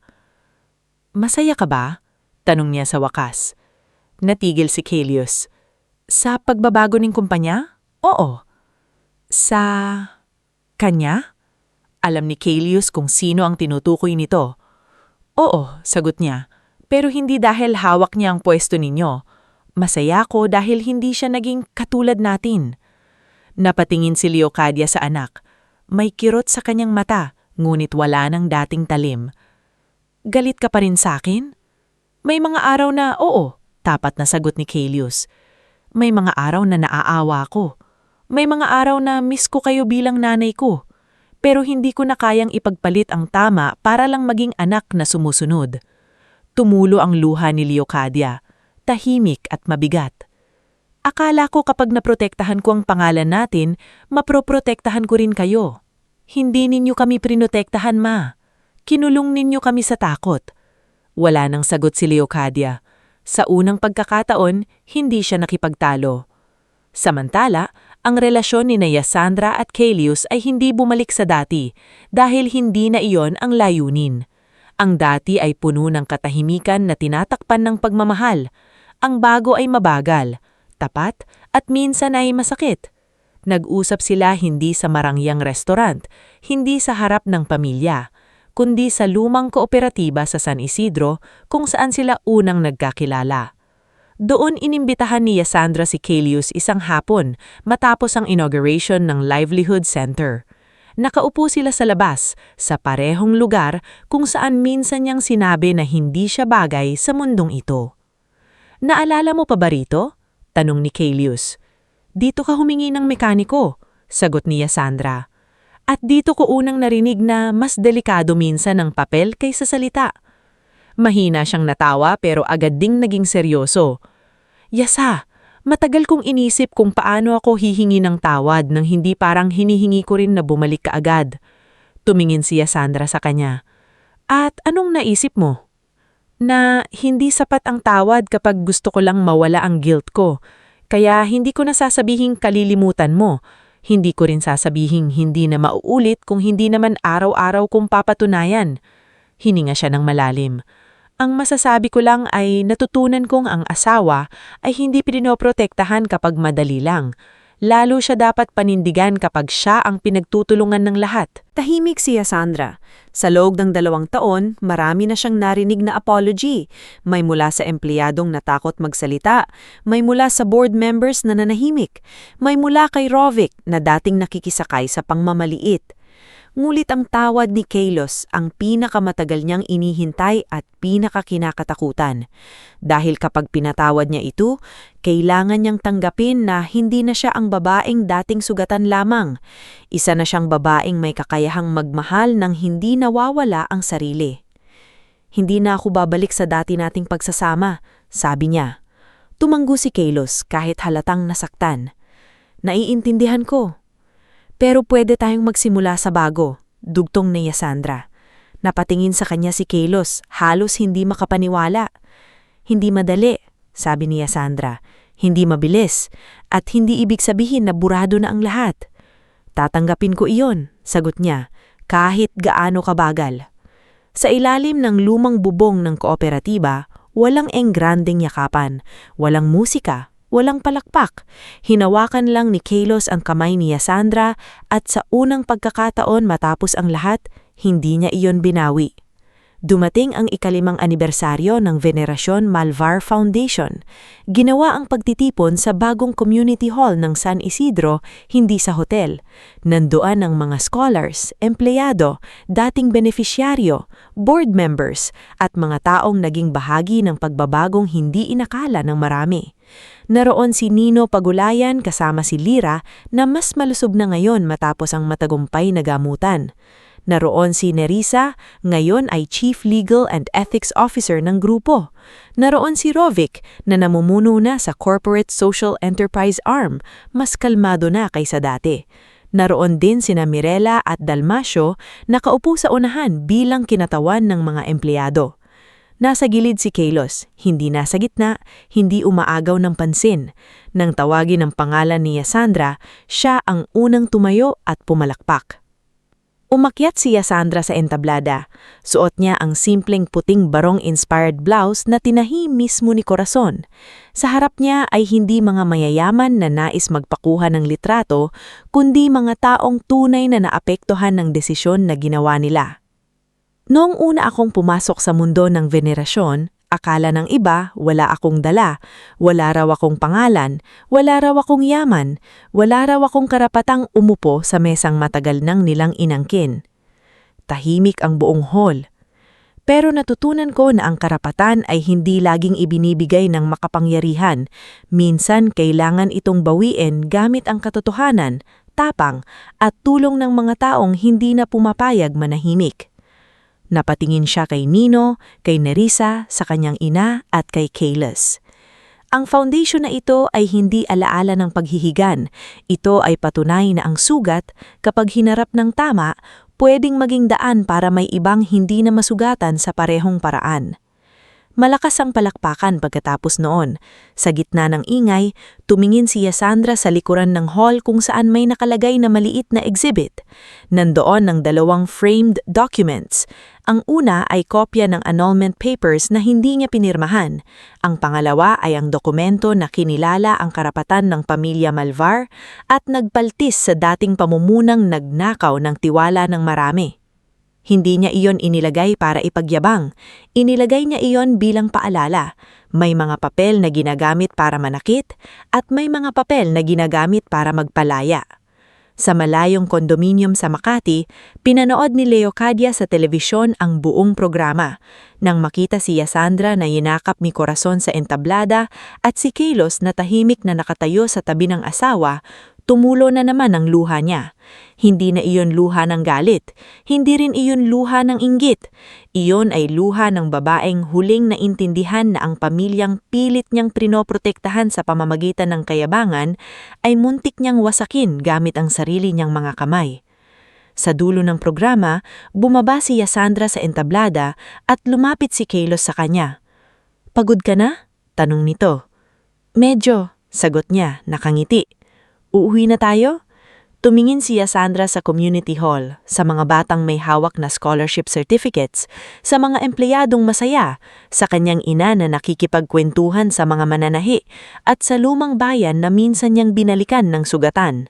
"Masaya ka ba?" tanong niya sa wakas. Natigil si Caelius. "Sa pagbabago ng kumpanya?" "Oo." "Sa kanya?" Alam ni Caelius kung sino ang tinutukoy nito. "Oo," sagot niya, "pero hindi dahil hawak niya ang pwesto ninyo. Masaya ako dahil hindi siya naging katulad natin." Napatingin si Leocadia sa anak. May kirot sa kanyang mata, ngunit wala ng dating talim. "Galit ka pa rin sa akin?" "May mga araw na oo," tapat na sagot ni Caelius. "May mga araw na naaawa ko. May mga araw na miss ko kayo bilang nanay ko. Pero hindi ko na kayang ipagpalit ang tama para lang maging anak na sumusunod." Tumulo ang luha ni Leocadia, tahimik at mabigat. "Akala ko kapag naprotektahan ko ang pangalan natin, maproprotektahan ko rin kayo. Hindi ninyo kami prinotektahan, Ma. Kinulong ninyo kami sa takot." Wala nang sagot si Leocadia. Sa unang pagkakataon, hindi siya nakipagtalo. Samantala, ang relasyon ni Sandra at Caelius ay hindi bumalik sa dati dahil hindi na iyon ang layunin. Ang dati ay puno ng katahimikan na tinatakpan ng pagmamahal. Ang bago ay mabagal, tapat at minsan ay masakit. Nag-usap sila hindi sa marangyang restaurant, hindi sa harap ng pamilya, kundi sa lumang kooperatiba sa San Isidro kung saan sila unang nagkakilala. Doon inimbitahan ni Sandra si Caelius isang hapon matapos ang inauguration ng Livelihood Center. Nakaupo sila sa labas, sa parehong lugar kung saan minsan niyang sinabi na hindi siya bagay sa mundong ito. "Naalala mo pa ba rito?" tanong ni Caelius. "Dito ka humingi ng mekaniko," sagot ni Sandra. "At dito ko unang narinig na mas delikado minsan ang papel kaysa salita." Mahina siyang natawa pero agad ding naging seryoso. "Yasa, matagal kong inisip kung paano ako hihingi ng tawad nang hindi parang hinihingi ko rin na bumalik kaagad." Tumingin si Sandra sa kanya. "At anong naisip mo?" "Na hindi sapat ang tawad kapag gusto ko lang mawala ang guilt ko. Kaya hindi ko na sasabihing kalilimutan mo. Hindi ko rin sasabihing hindi na mauulit kung hindi naman araw-araw kong papatunayan." Hininga siya ng malalim. "Ang masasabi ko lang ay natutunan kong ang asawa ay hindi pinoprotektahan kapag madali lang. Lalo siya dapat panindigan kapag siya ang pinagtutulungan ng lahat." Tahimik si Sandra. Sa loob ng 2 taon, marami na siyang narinig na apology. May mula sa empleyadong natakot magsalita, may mula sa board members na nanahimik, may mula kay Rovic na dating nakikisakay sa pangmamaliit. Ngulit ang tawad ni Caelius ang pinakamatagal niyang inihintay at pinakakinakatakutan. Dahil kapag pinatawad niya ito, kailangan niyang tanggapin na hindi na siya ang babaeng dating sugatan lamang. Isa na siyang babaeng may kakayahang magmahal nang hindi nawawala ang sarili. "Hindi na ako babalik sa dati nating pagsasama," sabi niya. Tumanggo si Caelius kahit halatang nasaktan. "Naiintindihan ko. Pero pwede tayong magsimula sa bago," dugtong ni Sandra. Napatingin sa kanya si Caelius, halos hindi makapaniwala. "Hindi madali," sabi ni Sandra. "Hindi mabilis, at hindi ibig sabihin na burado na ang lahat." "Tatanggapin ko iyon," sagot niya, "kahit gaano kabagal." Sa ilalim ng lumang bubong ng kooperatiba, walang engrandeng yakapan, walang musika, walang palakpak. Hinawakan lang ni Caelius ang kamay ni Sandra at sa unang pagkakataon matapos ang lahat, hindi niya iyon binawi. Dumating ang ikalimang anibersaryo ng Venerasyon Malvar Foundation. Ginawa ang pagtitipon sa bagong community hall ng San Isidro, hindi sa hotel. Nandoan ang mga scholars, empleyado, dating beneficiaryo, board members, at mga taong naging bahagi ng pagbabagong hindi inakala ng marami. Naroon si Nino Pagulayan kasama si Lira na mas malusog na ngayon matapos ang matagumpay na gamutan. Naroon si Nerissa, ngayon ay Chief Legal and Ethics Officer ng grupo. Naroon si Rovic na namumuno na sa Corporate Social Enterprise Arm, mas kalmado na kaysa dati. Naroon din sina Mirela at Dalmasio na kaupo sa unahan bilang kinatawan ng mga empleyado. Nasa gilid si Kelos, hindi nasa gitna, hindi umaagaw ng pansin. Nang tawagin ang pangalan ni Yasandra, siya ang unang tumayo at pumalakpak. Umakyat si Yasandra sa entablada. Suot niya ang simpleng puting barong-inspired blouse na tinahi mismo ni Corazon. Sa harap niya ay hindi mga mayayaman na nais magpakuha ng litrato, kundi mga taong tunay na naapektuhan ng desisyon na ginawa nila. Noong una akong pumasok sa mundo ng venerasyon, akala ng iba wala akong dala, wala raw akong pangalan, wala raw akong yaman, wala raw akong karapatang umupo sa mesang matagal nang nilang inangkin. Tahimik ang buong hall. Pero natutunan ko na ang karapatan ay hindi laging ibinibigay ng makapangyarihan. Minsan kailangan itong bawiin gamit ang katotohanan, tapang, at tulong ng mga taong hindi na pumapayag manahimik. Napatingin siya kay Nino, kay Nerissa, sa kanyang ina at kay Kelos. Ang foundation na ito ay hindi alaala ng paghihigan. Ito ay patunay na ang sugat, kapag hinarap ng tama, pwedeng maging daan para may ibang hindi na masugatan sa parehong paraan. Malakas ang palakpakan pagkatapos noon. Sa gitna ng ingay, tumingin si Yasandra sa likuran ng hall kung saan may nakalagay na maliit na exhibit. Nandoon ang 2 framed documents. Ang una ay kopya ng annulment papers na hindi niya pinirmahan. Ang pangalawa ay ang dokumento na kinilala ang karapatan ng pamilya Malvar at nagpaltis sa dating pamumunang nagnakaw ng tiwala ng marami. Hindi niya iyon inilagay para ipagyabang. Inilagay niya iyon bilang paalala. May mga papel na ginagamit para manakit at may mga papel na ginagamit para magpalaya. Sa malayong kondominium sa Makati, pinanood ni Leocadia sa telebisyon ang buong programa. Nang makita si Yasandra na yinakap ni Corazon sa entablada at si Kelos na tahimik na nakatayo sa tabi ng asawa, tumulo na naman ang luha niya. Hindi na iyon luha ng galit, hindi rin iyon luha ng inggit. Iyon ay luha ng babaeng huling naintindihan na ang pamilyang pilit niyang prinoprotektahan sa pamamagitan ng kayabangan ay muntik niyang wasakin gamit ang sarili niyang mga kamay. Sa dulo ng programa, bumaba si Yasandra sa entablada at lumapit si Kelos sa kanya. "Pagod ka na?" tanong nito. "Medyo," sagot niya, nakangiti. "Uuwi na tayo?" Tumingin si Yasandra sa community hall, sa mga batang may hawak na scholarship certificates, sa mga empleyadong masaya, sa kanyang ina na nakikipagkwentuhan sa mga mananahi, at sa lumang bayan na minsan niyang binalikan ng sugatan.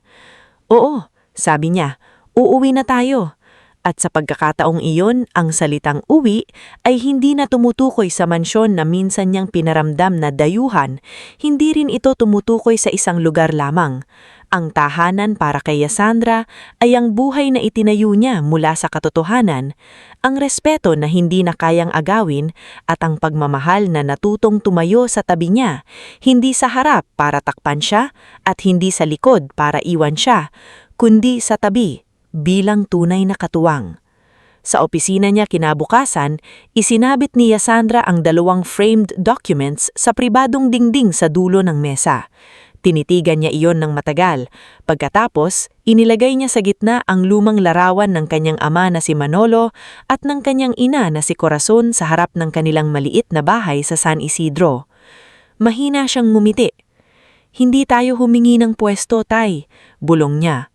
"Oo," sabi niya, "uuwi na tayo." At sa pagkakataong iyon, ang salitang uwi ay hindi na tumutukoy sa mansyon na minsan niyang pinaramdam na dayuhan, hindi rin ito tumutukoy sa isang lugar lamang. Ang tahanan para kay Yasandra ay ang buhay na itinayo niya mula sa katotohanan, ang respeto na hindi na kayang agawin at ang pagmamahal na natutong tumayo sa tabi niya, hindi sa harap para takpan siya at hindi sa likod para iwan siya, kundi sa tabi bilang tunay na katuwang. Sa opisina niya kinabukasan, isinabit ni Yasandra ang 2 framed documents sa pribadong dingding sa dulo ng mesa. Tinitigan niya iyon ng matagal. Pagkatapos, inilagay niya sa gitna ang lumang larawan ng kanyang ama na si Manolo at ng kanyang ina na si Corazon sa harap ng kanilang maliit na bahay sa San Isidro. Mahina siyang ngumiti. "Hindi tayo humingi ng pwesto, Tay," bulong niya.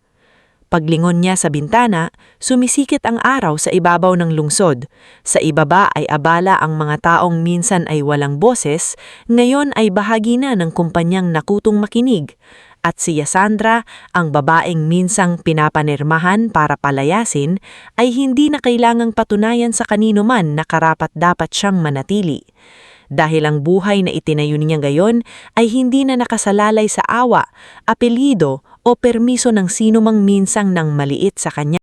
Paglingon niya sa bintana, sumisikit ang araw sa ibabaw ng lungsod. Sa ibaba ay abala ang mga taong minsan ay walang boses, ngayon ay bahagi na ng kumpanyang nakutong makinig. At si Yasandra, ang babaeng minsang pinapanirmahan para palayasin, ay hindi na kailangang patunayan sa kanino man na karapat-dapat siyang manatili. Dahil ang buhay na itinayo niya gayon ay hindi na nakasalalay sa awa, apelyido o permiso ng sinumang minsang nang maliit sa kanya.